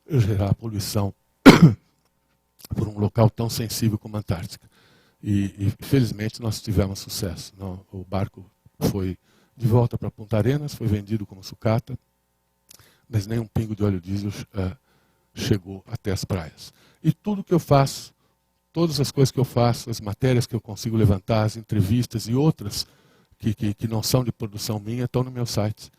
gerar poluição por um local tão sensível como a Antártica. E felizmente nós tivemos sucesso. O barco foi de volta para Punta Arenas, foi vendido como sucata, mas nem um pingo de óleo diesel chegou até as praias. E tudo que eu faço, todas as coisas que eu faço, as matérias que eu consigo levantar, as entrevistas e outras que não são de produção minha, estão no meu site,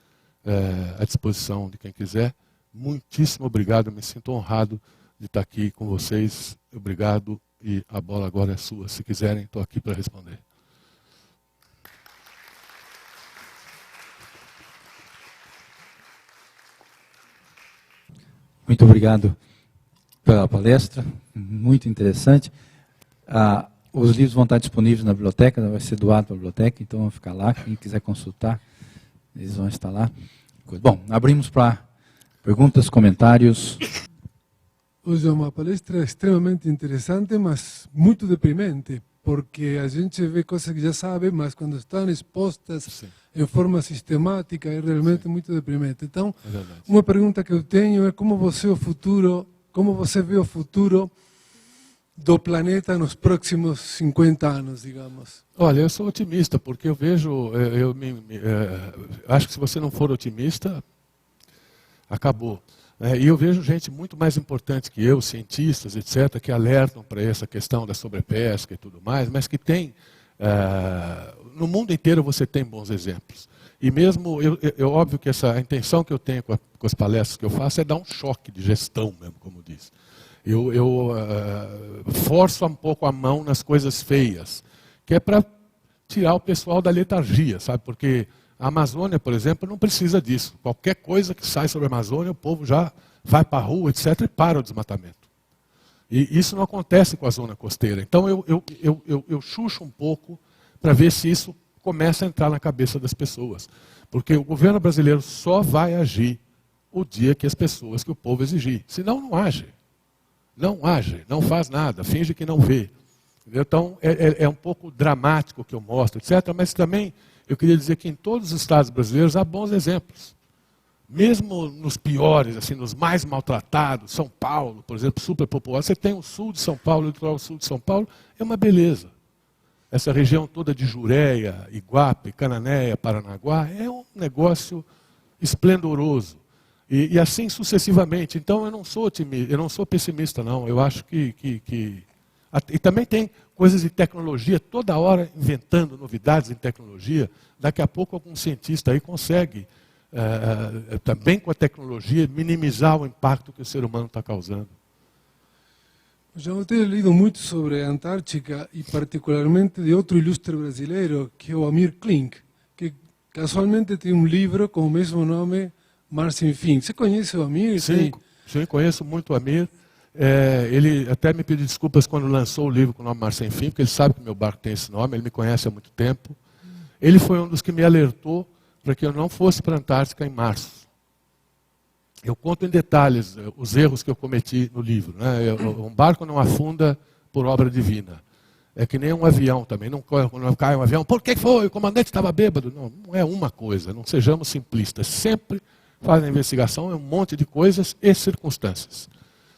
à disposição de quem quiser. Muitíssimo obrigado, eu me sinto honrado de estar aqui com vocês. Obrigado, e a bola agora é sua. Se quiserem, estou aqui para responder. Muito obrigado pela palestra, muito interessante. Os livros vão estar disponíveis na biblioteca, vai ser doado para a biblioteca, então vão ficar lá. Quem quiser consultar, eles vão estar lá. Bom, abrimos para perguntas, comentários. Hoje é uma palestra extremamente interessante, mas muito deprimente, porque a gente vê coisas que já sabe, mas quando estão expostas Sim. em forma sistemática é realmente muito deprimente. Então, É verdade. uma pergunta que eu tenho é como você vê o futuro do planeta nos próximos 50 anos, digamos? Olha, eu sou otimista, porque eu vejo, acho que se você não for otimista, acabou. E eu vejo gente muito mais importante que eu, cientistas, etc., que alertam para essa questão da sobrepesca e tudo mais, mas que tem, no mundo inteiro você tem bons exemplos. E mesmo, óbvio que a intenção que eu tenho com as palestras que eu faço é dar um choque de gestão mesmo, como diz. Eu forço um pouco a mão nas coisas feias, que é para tirar o pessoal da letargia, sabe? Porque a Amazônia, por exemplo, não precisa disso. Qualquer coisa que sai sobre a Amazônia, o povo já vai para a rua, etc., e para o desmatamento. E isso não acontece com a zona costeira. Então eu chucho um pouco para ver se isso começa a entrar na cabeça das pessoas. Porque o governo brasileiro só vai agir o dia que as pessoas, que o povo exigir. Senão não age. Não age, não faz nada, finge que não vê. Então é um pouco dramático o que eu mostro, etc., mas também eu queria dizer que em todos os estados brasileiros há bons exemplos. Mesmo nos piores, assim, nos mais maltratados, São Paulo, por exemplo, superpopular, você tem o sul de São Paulo, o litoral sul de São Paulo, é uma beleza. Essa região toda de Jureia, Iguape, Cananéia, Paranaguá, é um negócio esplendoroso. E assim sucessivamente. Então eu não sou otimista, eu não sou pessimista, não. Eu acho que... E também tem coisas de tecnologia, toda hora inventando novidades em tecnologia. Daqui a pouco algum cientista aí consegue, também com a tecnologia, minimizar o impacto que o ser humano está causando. Já eu tenho lido muito sobre a Antártica e particularmente de outro ilustre brasileiro, que é o Amir Klink, que casualmente tem um livro com o mesmo nome, Mar Sem Fim. Você conhece o Amir? Sim, conheço muito o Amir. Ele até me pediu desculpas quando lançou o livro com o nome Mar Sem Fim, porque ele sabe que meu barco tem esse nome, ele me conhece há muito tempo. Ele foi um dos que me alertou para que eu não fosse para a Antártica em março. Eu conto em detalhes os erros que eu cometi no livro. Né? Um barco não afunda por obra divina. É que nem um avião também. Não cai um avião, por que foi? O comandante estava bêbado. Não é uma coisa, não sejamos simplistas. Sempre faz a investigação, é um monte de coisas e circunstâncias.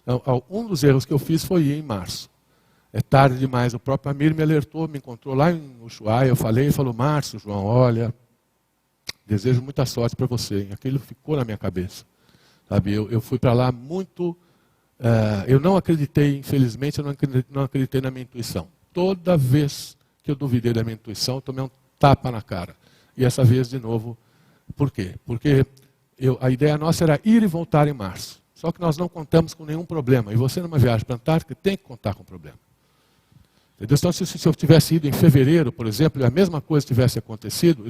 Então, um dos erros que eu fiz foi ir em março. É tarde demais, o próprio Amir me alertou, me encontrou lá em Ushuaia, eu falei, ele falou, Márcio, João, olha, desejo muita sorte para você. E aquilo ficou na minha cabeça. Sabe, eu fui para lá muito... eu não acreditei, infelizmente, eu não acreditei na minha intuição. Toda vez que eu duvidei da minha intuição, eu tomei um tapa na cara. E essa vez, de novo, por quê? Porque a ideia nossa era ir e voltar em março. Só que nós não contamos com nenhum problema. E você, numa viagem para a Antártica, tem que contar com problema. Entendeu? Então, se eu tivesse ido em fevereiro, por exemplo, e a mesma coisa tivesse acontecido,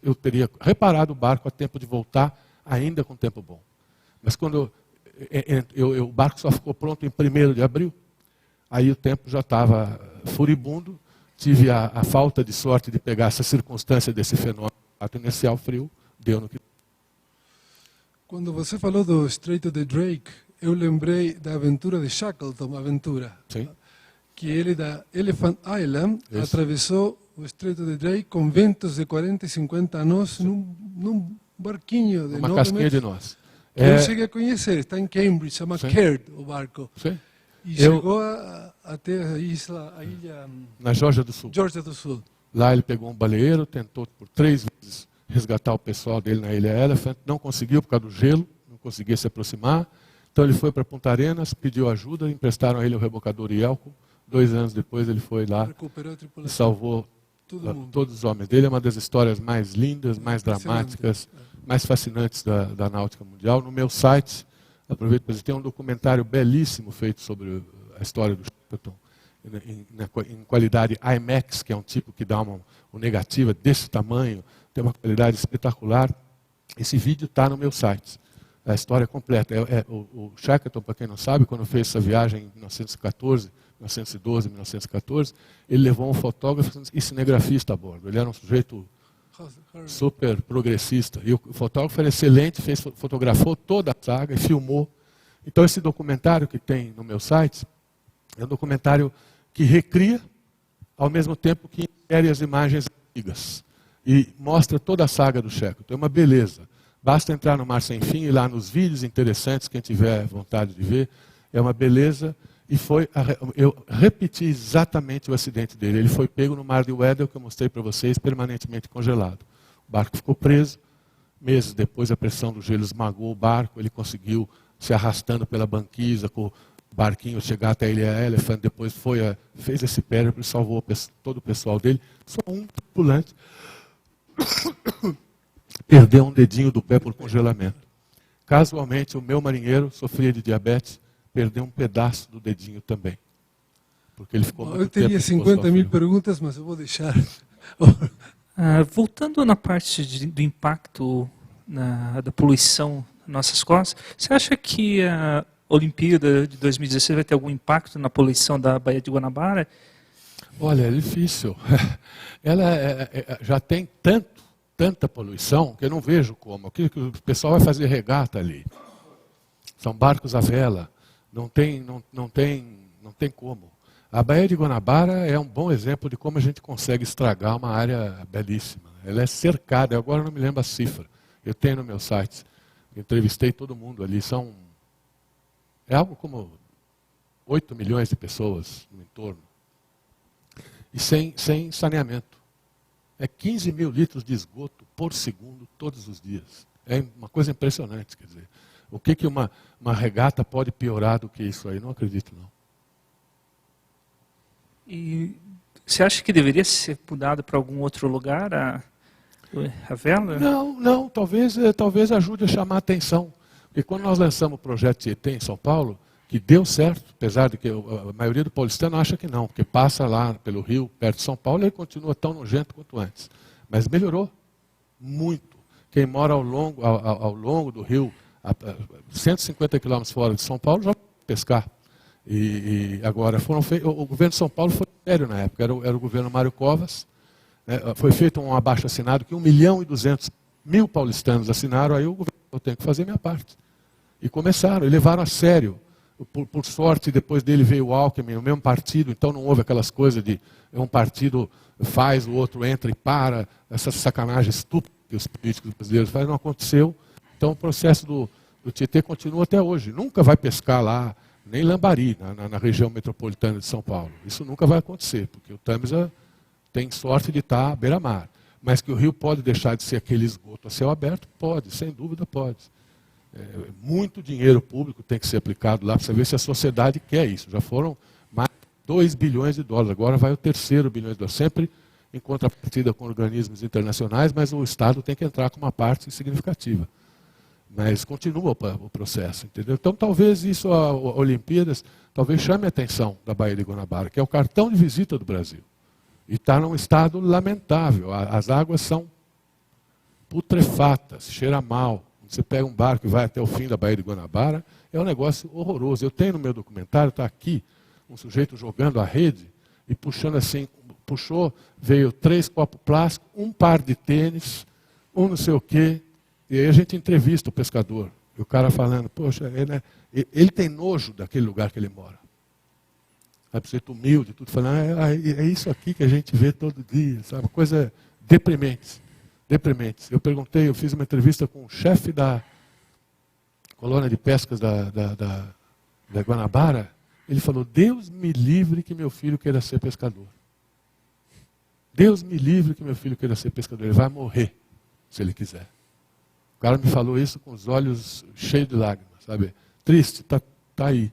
eu teria reparado o barco a tempo de voltar, ainda com tempo bom. Mas quando o barco só ficou pronto em 1º de abril, aí o tempo já estava furibundo, tive a falta de sorte de pegar essa circunstância desse fenômeno inicial frio, deu no que... Quando você falou do Estreito de Drake, eu lembrei da aventura de Shackleton, aventura. Sim. Que ele da Elephant Island Isso. atravessou o Estreito de Drake com ventos de 40 e 50 nós num barquinho de Uma 9 casquinha metros. de nós. Eu cheguei a conhecer, está em Cambridge, chama Sim. Caird, o barco. Sim. E chegou até a ilha Na Geórgia do Sul. Geórgia do Sul. Lá ele pegou um baleeiro, tentou por 3 vezes resgatar o pessoal dele na Ilha Elephant, não conseguiu por causa do gelo, não conseguia se aproximar. Então ele foi para Punta Arenas, pediu ajuda, emprestaram a ele o rebocador Yelco, 2 anos depois ele foi lá Recuperou a e tripulação. salvou Todo mundo. todos os homens dele. É uma das histórias mais lindas, mais dramáticas, mais fascinantes da náutica mundial. No meu site, aproveito para dizer, tem um documentário belíssimo feito sobre a história do Shackleton, em qualidade IMAX, que é um tipo que dá uma negativa desse tamanho, tem uma qualidade espetacular. Esse vídeo está no meu site. A história completa. O Shackleton, para quem não sabe, quando fez essa viagem em 1914, 1912, 1914, ele levou um fotógrafo e cinegrafista a bordo. Ele era um sujeito super progressista. E o fotógrafo era excelente, fotografou toda a saga e filmou. Então esse documentário que tem no meu site é um documentário que recria, ao mesmo tempo que insere as imagens antigas. E mostra toda a saga do Shackleton. É uma beleza. Basta entrar no Mar Sem Fim e lá nos vídeos interessantes, quem tiver vontade de ver. É uma beleza. E eu repeti exatamente o acidente dele. Ele foi pego no mar de Weddell, que eu mostrei para vocês, permanentemente congelado. O barco ficou preso. Meses depois, a pressão do gelo esmagou o barco. Ele conseguiu, se arrastando pela banquisa, com o barquinho chegar até a Ilha Elephant. Depois fez esse périplo e salvou todo o pessoal dele. Só um tripulante perdeu um dedinho do pé por congelamento. Casualmente, o meu marinheiro sofria de diabetes, perdeu um pedaço do dedinho também. Porque ele ficou muito Eu teria tempo 50 mil perguntas, mas eu vou deixar. Voltando na parte do impacto da poluição nas nossas costas, você acha que a Olimpíada de 2016 vai ter algum impacto na poluição da Baía de Guanabara? Olha, é difícil. Ela já tem tanta poluição que eu não vejo como. O que o pessoal vai fazer regata ali? São barcos à vela. Não tem como. A Baía de Guanabara é um bom exemplo de como a gente consegue estragar uma área belíssima. Ela é cercada, agora não me lembro a cifra. Eu tenho no meu site. Entrevistei todo mundo ali. É algo como 8 milhões de pessoas no entorno. E sem saneamento. É 15 mil litros de esgoto por segundo, todos os dias. É uma coisa impressionante, quer dizer. O que uma regata pode piorar do que isso aí? Não acredito, não. E você acha que deveria ser mudado para algum outro lugar a vela? Não. Talvez ajude a chamar a atenção. Porque quando nós lançamos o projeto Tietê em São Paulo, que deu certo, apesar de que a maioria do paulistano acha que não, porque passa lá pelo rio, perto de São Paulo, e ele continua tão nojento quanto antes. Mas melhorou muito. Quem mora ao longo do rio, 150 quilômetros fora de São Paulo, já pode pescar. E agora o governo de São Paulo foi sério na época, era o governo Mário Covas. Né? Foi feito um abaixo-assinado que 1.200.000 paulistanos assinaram, aí o governo falou, eu tenho que fazer minha parte. E começaram, e levaram a sério. Por sorte, depois dele veio o Alckmin, o mesmo partido, então não houve aquelas coisas de um partido faz, o outro entra e para, essas sacanagens estúpidas que os políticos brasileiros fazem, não aconteceu. Então o processo do Tietê continua até hoje. Nunca vai pescar lá, nem lambari, na região metropolitana de São Paulo. Isso nunca vai acontecer, porque o Tâmisa tem sorte de estar à beira-mar. Mas que o rio pode deixar de ser aquele esgoto a céu aberto? Pode, sem dúvida pode. Muito dinheiro público tem que ser aplicado lá para você ver se a sociedade quer isso. Já foram mais de 2 bilhões de dólares, agora vai o 3º bilhão de dólares. Sempre em contrapartida com organismos internacionais, mas o Estado tem que entrar com uma parte significativa. Mas continua o processo, entendeu? Então talvez isso, a Olimpíadas, talvez chame a atenção da Baía de Guanabara, que é o cartão de visita do Brasil. E está num estado lamentável. As águas são putrefatas, cheira mal. Você pega um barco e vai até o fim da Baía de Guanabara, é um negócio horroroso. Eu tenho no meu documentário, está aqui, um sujeito jogando a rede e puxando assim, veio 3 copos plásticos, um par de tênis, um não sei o quê, e aí a gente entrevista o pescador. E o cara falando, poxa, ele tem nojo daquele lugar que ele mora. É sujeito humilde, tudo falando, é isso aqui que a gente vê todo dia, sabe? Coisa deprimente. Deprimentes. Eu fiz uma entrevista com o chefe da colônia de pescas da Guanabara. Ele falou, Deus me livre que meu filho queira ser pescador. Deus me livre que meu filho queira ser pescador. Ele vai morrer, se ele quiser. O cara me falou isso com os olhos cheios de lágrimas, sabe? Triste, tá aí.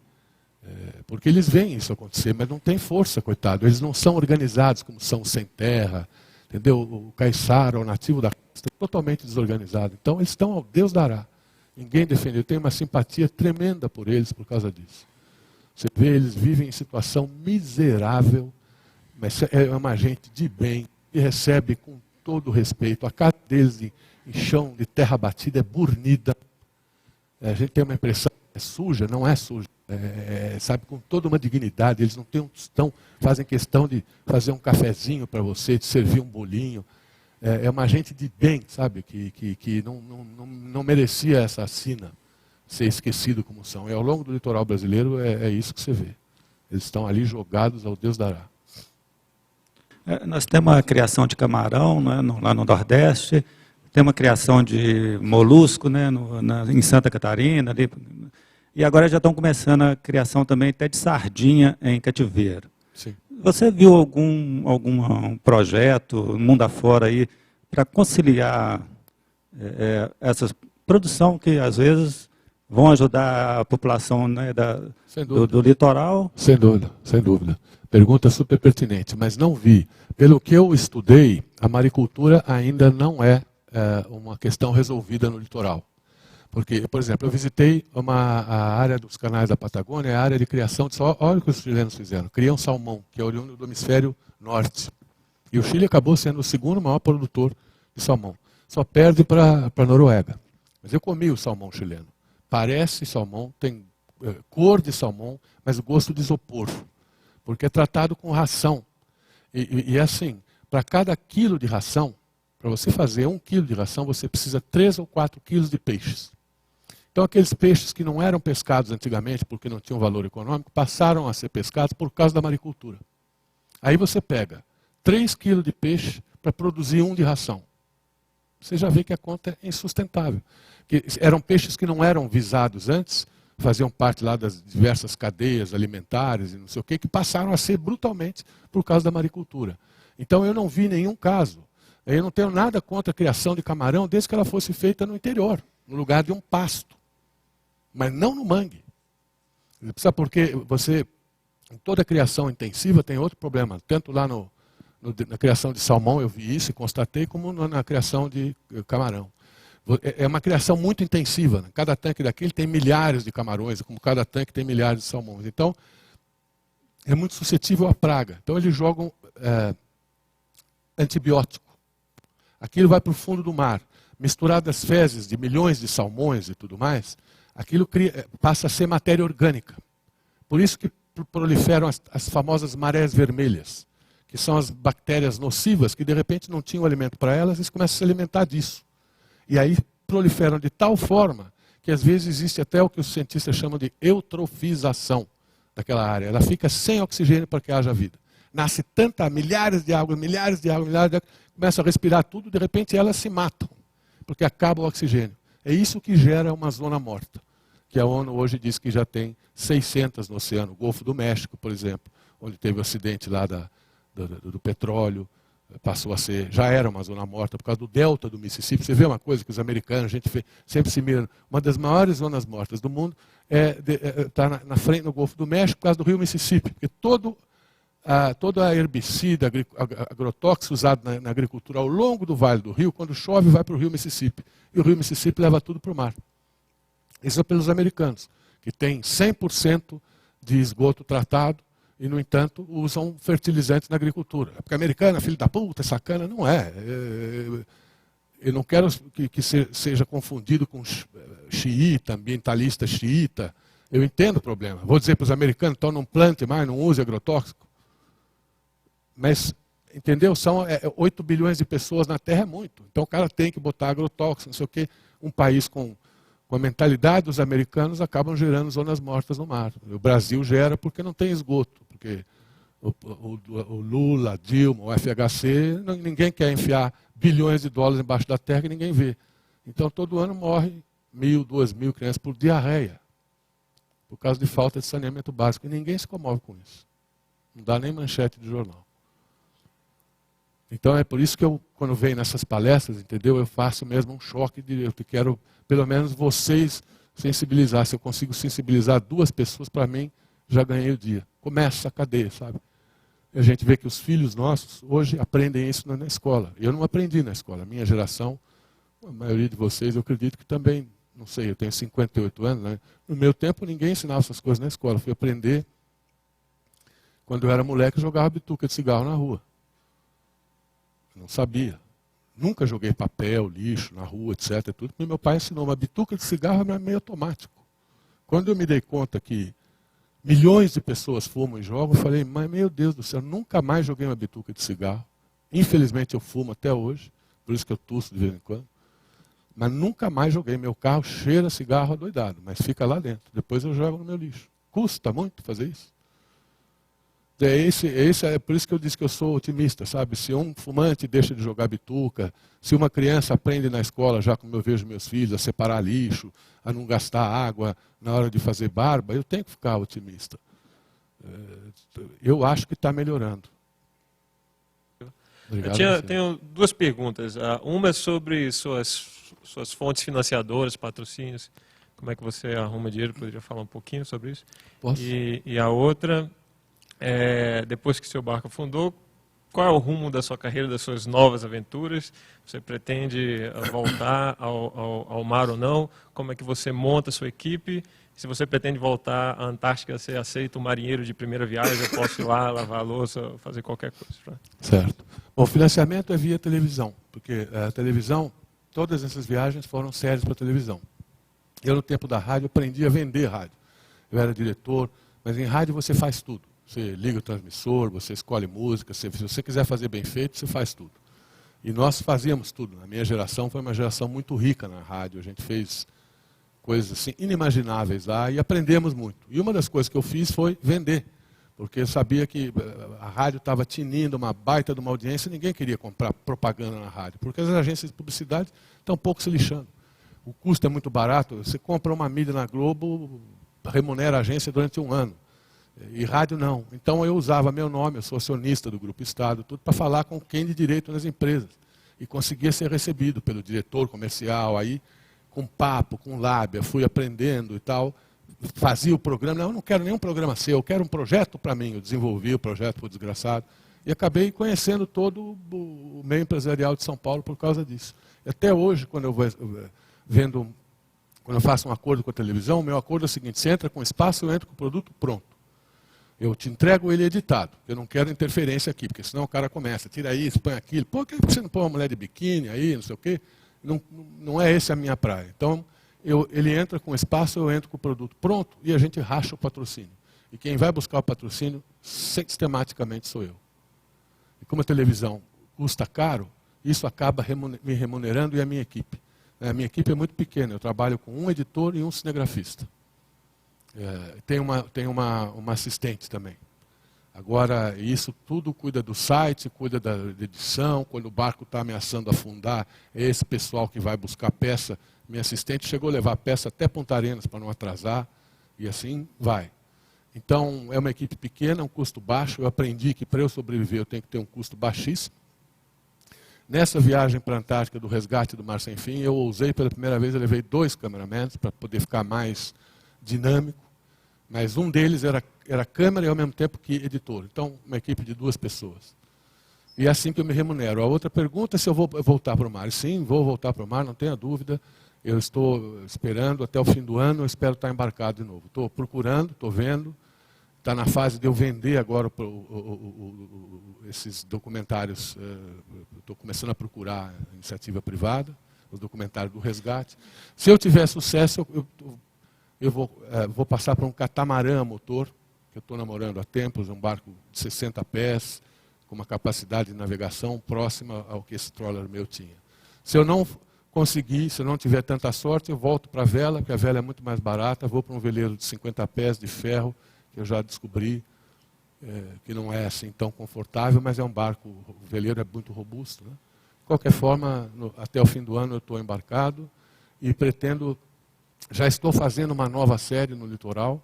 Porque eles veem isso acontecer, mas não tem força, coitado. Eles não são organizados como são sem terra, entendeu? O caiçara, o nativo da costa, é totalmente desorganizado. Então eles estão ao Deus dará. Ninguém defende. Eu tenho uma simpatia tremenda por eles por causa disso. Você vê, eles vivem em situação miserável, mas é uma gente de bem, que recebe com todo o respeito. A casa deles em chão de terra batida é burnida. A gente tem uma impressão que é suja, não é suja. Sabe, com toda uma dignidade. Eles não têm um tostão, fazem questão de fazer um cafezinho para você, de servir um bolinho. É uma gente de bem, sabe, que não merecia essa sina, ser esquecido como são. E ao longo do litoral brasileiro é isso que você vê. Eles estão ali jogados ao Deus dará. Nós temos a criação de camarão, né, lá no Nordeste, temos a criação de molusco, né, em Santa Catarina, ali, e agora já estão começando a criação também até de sardinha em cativeiro. Sim. Você viu algum projeto, mundo afora aí, para conciliar essa produção que às vezes vão ajudar a população, né, do litoral? Sem dúvida, sem dúvida. Pergunta super pertinente, mas não vi. Pelo que eu estudei, a maricultura ainda não é uma questão resolvida no litoral. Porque, por exemplo, eu visitei a área dos canais da Patagônia, a área de criação de salmão. Olha o que os chilenos fizeram. Criam salmão, que é oriundo do hemisfério norte. E o Chile acabou sendo o segundo maior produtor de salmão. Só perde para a Noruega. Mas eu comi o salmão chileno. Parece salmão, tem cor de salmão, mas gosto de isopor. Porque é tratado com ração. E assim, para cada quilo de ração, para você fazer 1 quilo de ração, você precisa 3 ou 4 quilos de peixes. Então aqueles peixes que não eram pescados antigamente, porque não tinham valor econômico, passaram a ser pescados por causa da maricultura. Aí você pega 3 quilos de peixe para produzir 1 de ração. Você já vê que a conta é insustentável. Que eram peixes que não eram visados antes, faziam parte lá das diversas cadeias alimentares e não sei o que passaram a ser brutalmente por causa da maricultura. Então eu não vi nenhum caso. Eu não tenho nada contra a criação de camarão, desde que ela fosse feita no interior, no lugar de um pasto. Mas não no mangue. Sabe por quê? Em toda criação intensiva tem outro problema. Tanto lá na criação de salmão eu vi isso e constatei, como na criação de camarão. É uma criação muito intensiva. Né? Cada tanque daquele tem milhares de camarões, como cada tanque tem milhares de salmões. Então, é muito suscetível à praga. Então, eles jogam antibiótico. Aquilo vai para o fundo do mar. Misturado às fezes de milhões de salmões e tudo mais, aquilo passa a ser matéria orgânica. Por isso que proliferam as famosas marés vermelhas, que são as bactérias nocivas que de repente não tinham alimento para elas e começam a se alimentar disso. E aí proliferam de tal forma que às vezes existe até o que os cientistas chamam de eutrofização daquela área. Ela fica sem oxigênio para que haja vida. Nasce milhares de água, começam a respirar tudo, de repente elas se matam, porque acaba o oxigênio. É isso que gera uma zona morta, que a ONU hoje diz que já tem 600 no oceano. O Golfo do México, por exemplo, onde teve o acidente lá do petróleo, passou a ser, já era uma zona morta por causa do delta do Mississippi. Você vê uma coisa que os americanos, a gente sempre se mira, uma das maiores zonas mortas do mundo está na frente do Golfo do México por causa do rio Mississippi, porque toda a herbicida, agrotóxico usado na agricultura ao longo do vale do rio, quando chove vai para o rio Mississippi, e o rio Mississippi leva tudo para o mar. Isso é pelos americanos, que têm 100% de esgoto tratado, e, no entanto, usam fertilizantes na agricultura. Porque a americana, filho da puta, sacana, não é. Eu não quero que seja confundido com xiita, ambientalista xiita. Eu entendo o problema. Vou dizer para os americanos, então não plante mais, não use agrotóxico. Mas, entendeu? São 8 bilhões de pessoas na Terra, é muito. Então o cara tem que botar agrotóxico, não sei o quê. Um país com a mentalidade dos americanos acabam gerando zonas mortas no mar. O Brasil gera porque não tem esgoto. Porque o Lula, a Dilma, o FHC, ninguém quer enfiar bilhões de dólares embaixo da terra que ninguém vê. Então todo ano morre 1.000, 2.000 crianças por diarreia, por causa de falta de saneamento básico. E ninguém se comove com isso. Não dá nem manchete de jornal. Então é por isso que eu, quando venho nessas palestras, entendeu? Eu faço mesmo um choque de eu quero, pelo menos vocês, sensibilizar. Se eu consigo sensibilizar 2 pessoas, para mim, já ganhei o dia. Começa a cadeia, sabe? E a gente vê que os filhos nossos hoje aprendem isso na escola. Eu não aprendi na escola. A minha geração, a maioria de vocês, eu acredito que também, não sei, eu tenho 58 anos, né? No meu tempo ninguém ensinava essas coisas na escola. Eu fui aprender quando eu era moleque, eu jogava bituca de cigarro na rua. Eu não sabia. Nunca joguei papel, lixo na rua, etc. Tudo, porque meu pai ensinou. Uma bituca de cigarro é meio automático. Quando eu me dei conta que milhões de pessoas fumam e jogam, eu falei, mas meu Deus do céu, nunca mais joguei uma bituca de cigarro. Infelizmente eu fumo até hoje, por isso que eu tuço de vez em quando. Mas nunca mais joguei. Meu carro cheira cigarro adoidado, mas fica lá dentro. Depois eu jogo no meu lixo. Custa muito fazer isso. É por isso que eu disse que eu sou otimista, sabe? Se um fumante deixa de jogar bituca, se uma criança aprende na escola, já como eu vejo meus filhos, a separar lixo, a não gastar água na hora de fazer barba, eu tenho que ficar otimista. Eu acho que está melhorando. Obrigado, tenho duas perguntas. Uma é sobre suas fontes financiadoras, patrocínios. Como é que você arruma dinheiro? Poderia falar um pouquinho sobre isso? Posso? E a outra, depois que seu barco afundou, qual é o rumo da sua carreira, das suas novas aventuras? Você pretende voltar ao mar ou não? Como é que você monta a sua equipe? Se você pretende voltar à Antártica, você aceita um marinheiro de primeira viagem, eu posso ir lá, lavar a louça, fazer qualquer coisa. Certo. Bom, o financiamento é via televisão, porque a televisão, todas essas viagens foram séries para televisão. Eu, no tempo da rádio, aprendi a vender rádio. Eu era diretor, mas em rádio você faz tudo. Você liga o transmissor, você escolhe música, se você quiser fazer bem feito, você faz tudo. E nós fazíamos tudo. A minha geração foi uma geração muito rica na rádio. A gente fez coisas assim inimagináveis lá e aprendemos muito. E uma das coisas que eu fiz foi vender, porque eu sabia que a rádio estava tinindo uma baita de uma audiência e ninguém queria comprar propaganda na rádio, porque as agências de publicidade estão um pouco se lixando. O custo é muito barato, você compra uma mídia na Globo, remunera a agência durante um ano. E rádio não. Então eu usava meu nome, eu sou acionista do Grupo Estado, tudo para falar com quem de direito nas empresas. E conseguia ser recebido pelo diretor comercial, aí com papo, com lábia, fui aprendendo e tal. Fazia o programa, não, eu não quero nenhum programa seu, eu quero um projeto para mim. Eu desenvolvi o projeto, foi desgraçado. E acabei conhecendo todo o meio empresarial de São Paulo por causa disso. E até hoje, quando eu faço um acordo com a televisão, o meu acordo é o seguinte, você entra com espaço, eu entro com o produto pronto. Eu te entrego ele editado. Eu não quero interferência aqui, porque senão o cara começa, tira isso, põe aquilo. Por que você não põe uma mulher de biquíni aí, não sei o quê? Não é essa a minha praia. Então, ele entra com espaço, eu entro com o produto pronto e a gente racha o patrocínio. E quem vai buscar o patrocínio, sistematicamente sou eu. E como a televisão custa caro, isso acaba me remunerando e a minha equipe. A minha equipe é muito pequena, eu trabalho com um editor e um cinegrafista. Tem uma assistente também. Agora, isso tudo cuida do site, cuida da edição, quando o barco está ameaçando afundar, é esse pessoal que vai buscar peça. Minha assistente chegou a levar peça até Punta Arenas para não atrasar, e assim vai. Então, é uma equipe pequena, um custo baixo. Eu aprendi que para eu sobreviver eu tenho que ter um custo baixíssimo. Nessa viagem para a Antártica do resgate do Mar Sem Fim, eu ousei pela primeira vez, eu levei 2 cameramans para poder ficar mais dinâmico, mas um deles era câmera e ao mesmo tempo que editor. Então, uma equipe de 2 pessoas. E é assim que eu me remunero. A outra pergunta é se eu vou voltar para o mar. Sim, vou voltar para o mar, não tenha dúvida. Eu estou esperando até o fim do ano, eu espero estar embarcado de novo. Estou procurando, estou vendo. Está na fase de eu vender agora esses documentários. Estou começando a procurar iniciativa privada, os documentários do resgate. Se eu tiver sucesso, eu vou passar para um catamarã motor, que eu estou namorando há tempos, um barco de 60 pés, com uma capacidade de navegação próxima ao que esse trawler meu tinha. Se eu não conseguir, se eu não tiver tanta sorte, eu volto para a vela, porque a vela é muito mais barata, vou para um veleiro de 50 pés de ferro, que eu já descobri que não é assim tão confortável, mas é um barco, o veleiro é muito robusto. Né? De qualquer forma, até o fim do ano eu estou embarcado e pretendo, já estou fazendo uma nova série no litoral,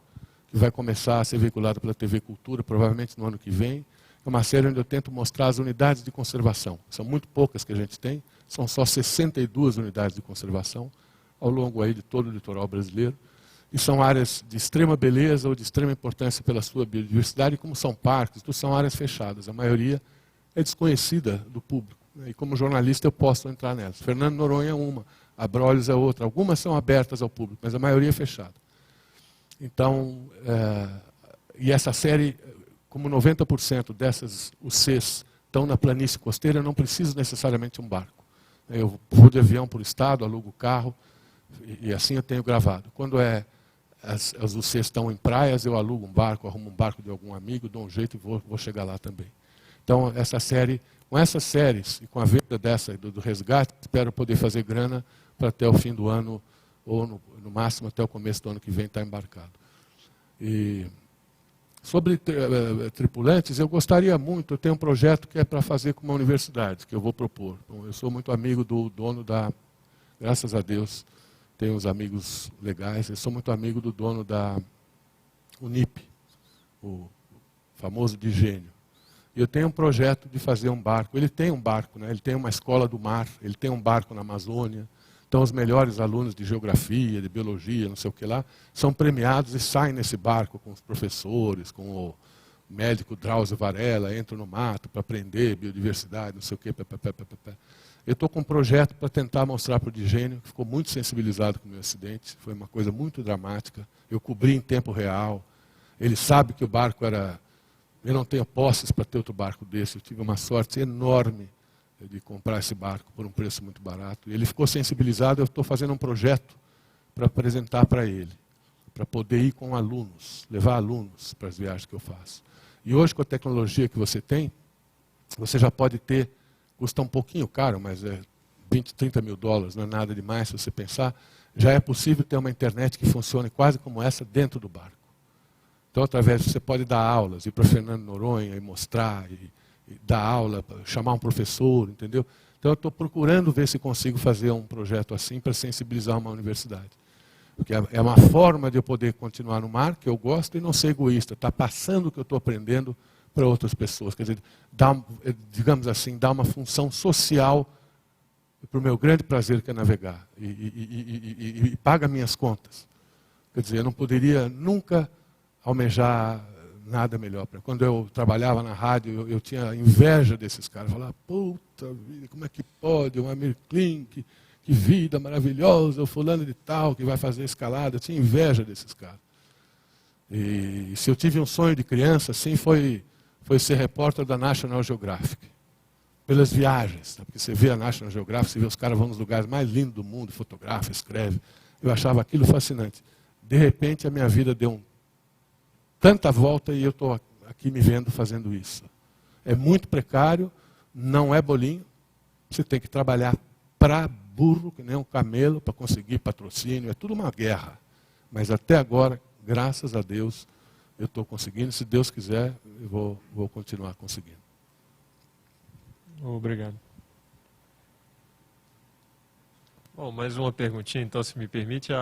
que vai começar a ser veiculada pela TV Cultura, provavelmente no ano que vem. É uma série onde eu tento mostrar as unidades de conservação. São muito poucas que a gente tem, são só 62 unidades de conservação ao longo aí de todo o litoral brasileiro. e são áreas de extrema beleza ou de extrema importância pela sua biodiversidade, como são parques, tudo são áreas fechadas. A maioria é desconhecida do público, né? E como jornalista eu posso entrar nelas. Fernando Noronha é uma, Abrolhos é outra. Algumas são abertas ao público, mas a maioria é fechada. Então, e essa série, como 90% dessas UCs estão na planície costeira, eu não preciso necessariamente um barco. Eu vou de avião por estado, alugo carro, e assim eu tenho gravado. Quando as UCs estão em praias, eu alugo um barco, arrumo um barco de algum amigo, dou um jeito e vou chegar lá também. Então, essa série, com essas séries e com a venda dessa do resgate, espero poder fazer grana para até o fim do ano, ou no máximo até o começo do ano que vem estar embarcado. E sobre tripulantes, eu gostaria muito, eu tenho um projeto que é para fazer com uma universidade, que eu vou propor. Bom, eu sou muito amigo do dono da, graças a Deus, tenho uns amigos legais, eu sou muito amigo do dono da Unip, o famoso Digênio. E eu tenho um projeto de fazer um barco. Ele tem um barco, né? Ele tem uma escola do mar, ele tem um barco na Amazônia. Então os melhores alunos de geografia, de biologia, não sei o que lá, são premiados e saem nesse barco com os professores, com o médico Drauzio Varela, entram no mato para aprender biodiversidade, não sei o que. Eu estou com um projeto para tentar mostrar para o Digênio, que ficou muito sensibilizado com o meu acidente, foi uma coisa muito dramática. Eu cobri em tempo real. Ele sabe que o barco era... Eu não tenho posses para ter outro barco desse. Eu tive uma sorte enorme de comprar esse barco por um preço muito barato. E ele ficou sensibilizado. Eu estou fazendo um projeto para apresentar para ele, para poder ir com alunos, levar alunos para as viagens que eu faço. E hoje, com a tecnologia que você tem, você já pode ter, custa um pouquinho caro, mas é 20, 30 mil dólares, não é nada demais se você pensar, já é possível ter uma internet que funcione quase como essa dentro do barco. Então, através você pode dar aulas, ir para Fernando Noronha e mostrar, e dar aula, chamar um professor, entendeu? Então, eu estou procurando ver se consigo fazer um projeto assim para sensibilizar uma universidade. Porque é uma forma de eu poder continuar no mar, que eu gosto, e não ser egoísta, estar passando o que eu estou aprendendo para outras pessoas. Quer dizer, digamos assim, dar uma função social para o meu grande prazer que é navegar. E paga minhas contas. Quer dizer, eu não poderia nunca almejar nada melhor. Quando eu trabalhava na rádio, eu tinha inveja desses caras. Eu falava, puta vida, como é que pode? Um Amir Klink, que vida maravilhosa, o fulano de tal, que vai fazer escalada. Eu tinha inveja desses caras. E se eu tive um sonho de criança, assim, foi ser repórter da National Geographic. Pelas viagens. Porque você vê a National Geographic, você vê os caras vão nos lugares mais lindos do mundo, fotografa, escreve. Eu achava aquilo fascinante. De repente, a minha vida deu tanta volta e eu estou aqui me vendo fazendo isso. É muito precário, não é bolinho. Você tem que trabalhar para burro, que nem um camelo, para conseguir patrocínio. É tudo uma guerra. Mas até agora, graças a Deus, eu estou conseguindo. Se Deus quiser, eu vou continuar conseguindo. Obrigado. Bom, mais uma perguntinha, então, se me permite.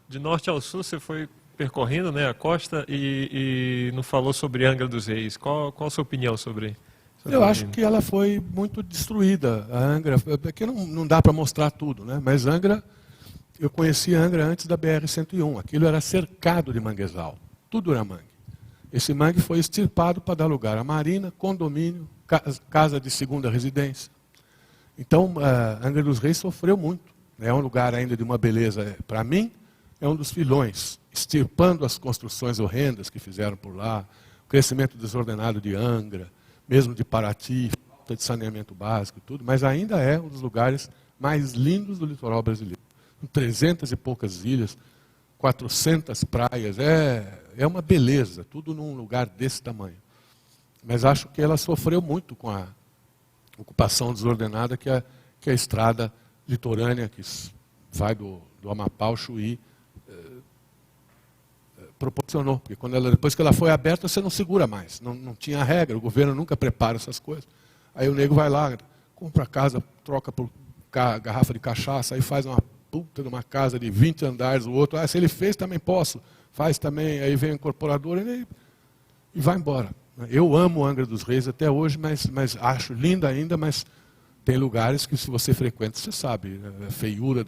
De norte ao sul, você foi percorrendo, né, a costa e não falou sobre Angra dos Reis. Qual a sua opinião sobre Eu acho que ela foi muito destruída, a Angra. Aqui não dá para mostrar tudo, né? Mas Angra, eu conheci Angra antes da BR-101. Aquilo era cercado de manguezal. Tudo era mangue. Esse mangue foi extirpado para dar lugar a marina, condomínio, casa de segunda residência. Então, Angra dos Reis sofreu muito. É um lugar ainda de uma beleza, para mim, é um dos filões, extirpando as construções horrendas que fizeram por lá, o crescimento desordenado de Angra, mesmo de Paraty, falta de saneamento básico e tudo, mas ainda é um dos lugares mais lindos do litoral brasileiro. Com 300 e poucas ilhas, 400 praias, é uma beleza, tudo num lugar desse tamanho. Mas acho que ela sofreu muito com a ocupação desordenada que a estrada litorânea, que vai do Amapá ao Chuí, proporcionou. Porque depois que ela foi aberta, você não segura mais. Não tinha regra, o governo nunca prepara essas coisas. Aí o nego vai lá, compra a casa, troca por garrafa de cachaça, aí faz uma puta de uma casa de 20 andares, o outro, se ele fez, também posso. Faz também, aí vem o incorporador e vai embora. Eu amo Angra dos Reis até hoje, mas acho linda ainda, mas tem lugares que se você frequenta, você sabe, a feiura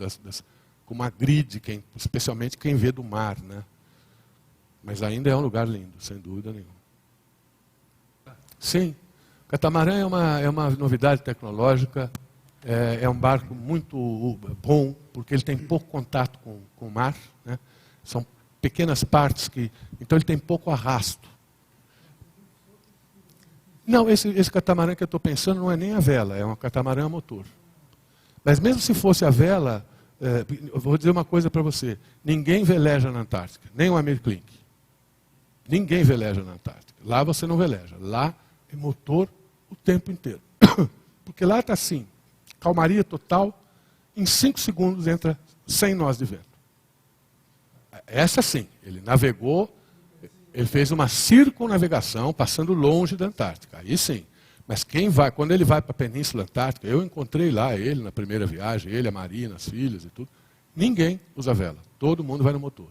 com uma grid, especialmente quem vê do mar, né? Mas ainda é um lugar lindo, sem dúvida nenhuma. Sim, o catamarã é uma novidade tecnológica, é um barco muito bom, porque ele tem pouco contato com o mar, né? São pequenas partes então ele tem pouco arrasto. Não, esse catamarã que eu estou pensando não é nem a vela, é um catamarã a motor. Mas mesmo se fosse a vela, eu vou dizer uma coisa para você, ninguém veleja na Antártica, nem o Amir Klink. Ninguém veleja na Antártica. Lá você não veleja, lá é motor o tempo inteiro. Porque lá está assim, calmaria total, em 5 segundos entra 100 nós de vento. Essa sim, ele navegou, ele fez uma circunnavegação passando longe da Antártica, aí sim. Mas quando ele vai para a Península Antártica, eu encontrei lá ele na primeira viagem, ele, a Marina, as filhas e tudo, ninguém usa vela, todo mundo vai no motor.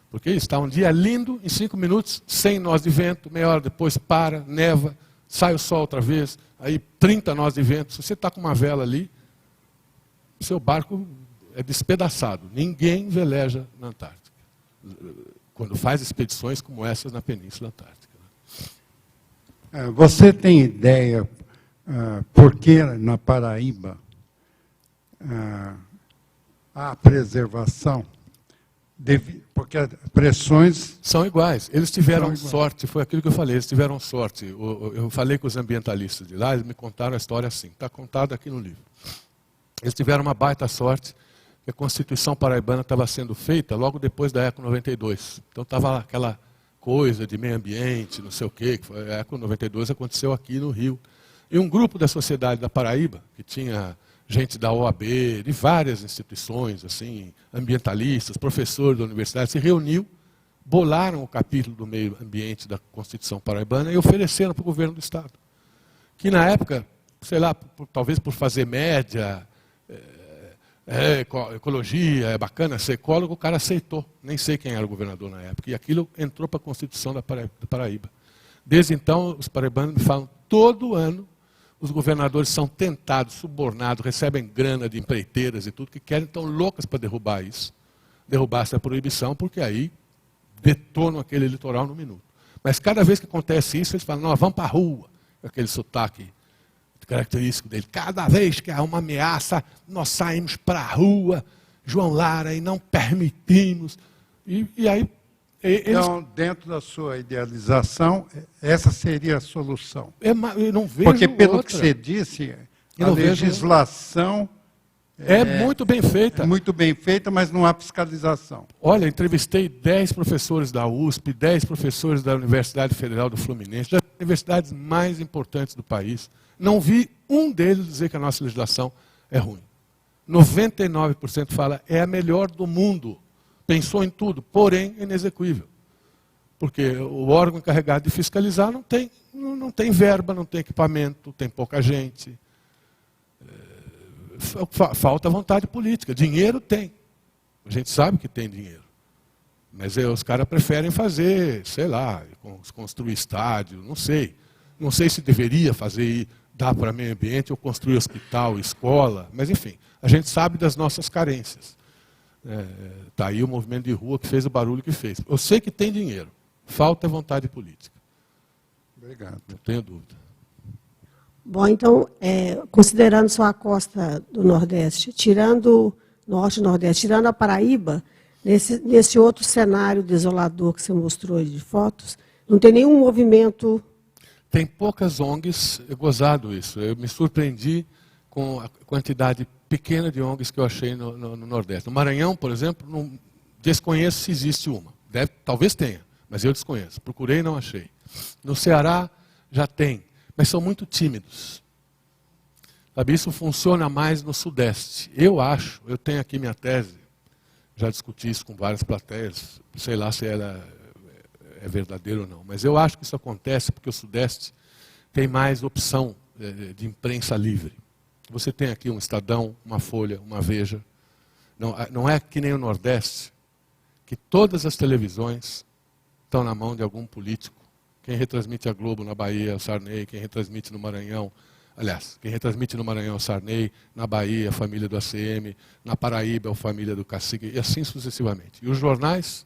Porque está um dia lindo, em 5 minutos, 100 nós de vento, meia hora depois para, neva, sai o sol outra vez, aí 30 nós de vento. Se você está com uma vela ali, o seu barco é despedaçado. Ninguém veleja na Antártica, quando faz expedições como essas na Península Antártica. Você tem ideia por que na Paraíba há preservação? Porque as pressões... São iguais. Eles tiveram sorte, foi aquilo que eu falei, eles tiveram sorte. Eu falei com os ambientalistas de lá, eles me contaram a história assim, está contado aqui no livro. Eles tiveram uma baita sorte, que a Constituição Paraibana estava sendo feita logo depois da ECO 92. Então estava aquela coisa de meio ambiente, não sei o quê, a ECO 92 aconteceu aqui no Rio. E um grupo da sociedade da Paraíba, que tinha gente da OAB, de várias instituições, assim, ambientalistas, professores da universidade, se reuniu, bolaram o capítulo do meio ambiente da Constituição Paraibana e ofereceram para o governo do Estado. Que na época, sei lá, talvez por fazer média, ecologia, é bacana ser ecólogo, o cara aceitou. Nem sei quem era o governador na época. E aquilo entrou para a Constituição da Paraíba. Desde então, os paraibanos me falam, todo ano, os governadores são tentados, subornados, recebem grana de empreiteiras e tudo, que querem, estão loucas para derrubar isso. Derrubar essa proibição, porque aí detonam aquele litoral no minuto. Mas cada vez que acontece isso, eles falam, nós vamos para a rua. Aquele sotaque característico dele. Cada vez que há uma ameaça, nós saímos para a rua, João Lara, e não permitimos. E aí... Então, dentro da sua idealização, essa seria a solução. Eu não vejo Porque, pelo outra. que você disse, Eu a não vejo legislação é muito bem feita. é muito bem feita, mas não há fiscalização. Olha, entrevistei 10 professores da USP, 10 professores da Universidade Federal do Fluminense, das universidades mais importantes do país. Não vi um deles dizer que a nossa legislação é ruim. 99% fala, é a melhor do mundo. Pensou em tudo, porém é inexequível. Porque o órgão encarregado de fiscalizar não tem verba, não tem equipamento, tem pouca gente. Falta vontade política. Dinheiro tem. A gente sabe que tem dinheiro. Mas os caras preferem fazer, sei lá, construir estádio, não sei. Não sei se deveria fazer, dar para meio ambiente ou construir hospital, escola, mas enfim, a gente sabe das nossas carências. Está aí o movimento de rua que fez o barulho que fez. Eu sei que tem dinheiro, falta vontade política. Obrigado. Não tenho dúvida. Bom, então, considerando só a costa do Nordeste, tirando Norte e Nordeste, tirando a Paraíba, nesse outro cenário desolador que você mostrou de fotos, não tem nenhum movimento... Tem poucas ONGs, é gozado isso. Eu me surpreendi com a quantidade pequena de ONGs que eu achei no Nordeste. No Maranhão, por exemplo, não desconheço se existe uma. Talvez tenha, mas eu desconheço. Procurei e não achei. No Ceará já tem, mas são muito tímidos. Sabe, isso funciona mais no Sudeste. Eu tenho aqui minha tese, já discuti isso com várias plateias, sei lá se ela é verdadeiro ou não, mas eu acho que isso acontece porque o Sudeste tem mais opção de imprensa livre. Você tem aqui um Estadão, uma Folha, uma Veja. Não é que nem o Nordeste, que todas as televisões estão na mão de algum político. Quem retransmite a Globo na Bahia é o Sarney, quem retransmite no Maranhão, Aliás, quem retransmite no Maranhão é o Sarney, na Bahia a família do ACM, na Paraíba a família do Cacique, e assim sucessivamente. E os jornais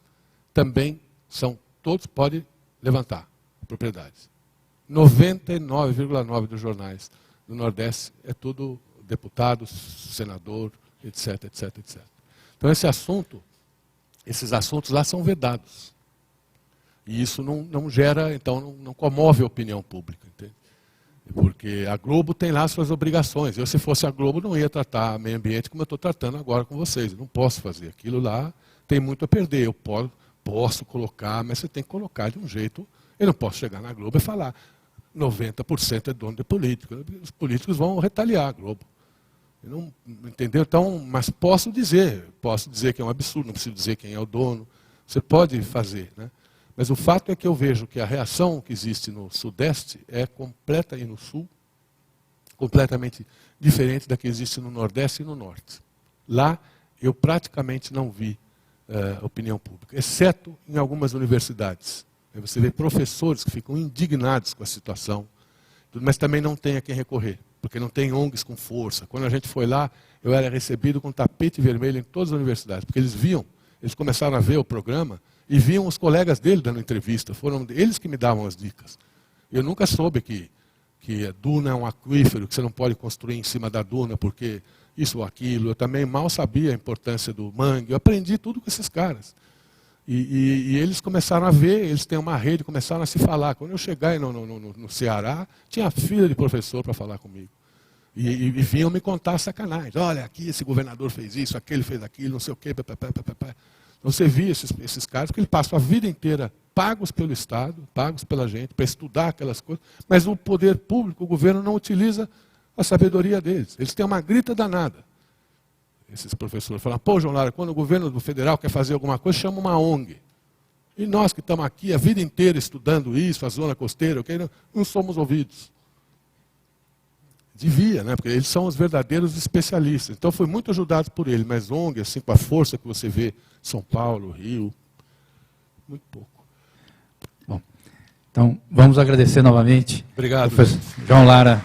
também são, todos podem levantar propriedades. 99,9% dos jornais do Nordeste é tudo deputado, senador, etc, etc, etc. Então esses assuntos lá são vedados. E isso não gera, então não comove a opinião pública, entende? Porque a Globo tem lá suas obrigações. Eu, se fosse a Globo, não ia tratar meio ambiente como eu estou tratando agora com vocês. Eu não posso fazer aquilo lá, tem muito a perder. Eu posso colocar, mas você tem que colocar de um jeito. Eu não posso chegar na Globo e falar 90% é dono de político. Os políticos vão retaliar a Globo. Não, entendeu? Então, mas posso dizer que é um absurdo, não preciso dizer quem é o dono. Você pode fazer, né? Mas o fato é que eu vejo que a reação que existe no Sudeste é completa e no Sul, completamente diferente da que existe no Nordeste e no Norte. Lá eu praticamente não vi opinião pública, exceto em algumas universidades. Aí você vê professores que ficam indignados com a situação, mas também não tem a quem recorrer, porque não tem ONGs com força. Quando a gente foi lá, eu era recebido com tapete vermelho em todas as universidades, porque eles começaram a ver o programa e viam os colegas dele dando entrevista. Foram eles que me davam as dicas. Eu nunca soube que a duna é um aquífero, que você não pode construir em cima da duna, porque isso ou aquilo. Eu também mal sabia a importância do mangue. Eu aprendi tudo com esses caras. E eles começaram a ver, eles têm uma rede, começaram a se falar. Quando eu cheguei no Ceará, tinha fila de professor para falar comigo. E vinham me contar sacanagem. Olha, aqui esse governador fez isso, aquele fez aquilo, não sei o quê. Você via esses caras, porque eles passam a vida inteira pagos pelo Estado, pagos pela gente, para estudar aquelas coisas, mas o poder público, o governo, não utiliza a sabedoria deles. Eles têm uma grita danada. Esses professores falam, pô, João Lara, quando o governo federal quer fazer alguma coisa, chama uma ONG. E nós que estamos aqui a vida inteira estudando isso, a zona costeira, okay, não somos ouvidos. Devia, né? Porque eles são os verdadeiros especialistas. Então, fui muito ajudado por ele, mas ONG, assim, com a força que você vê, São Paulo, Rio, muito pouco. Bom, então, vamos agradecer novamente. Obrigado. Professor João Lara.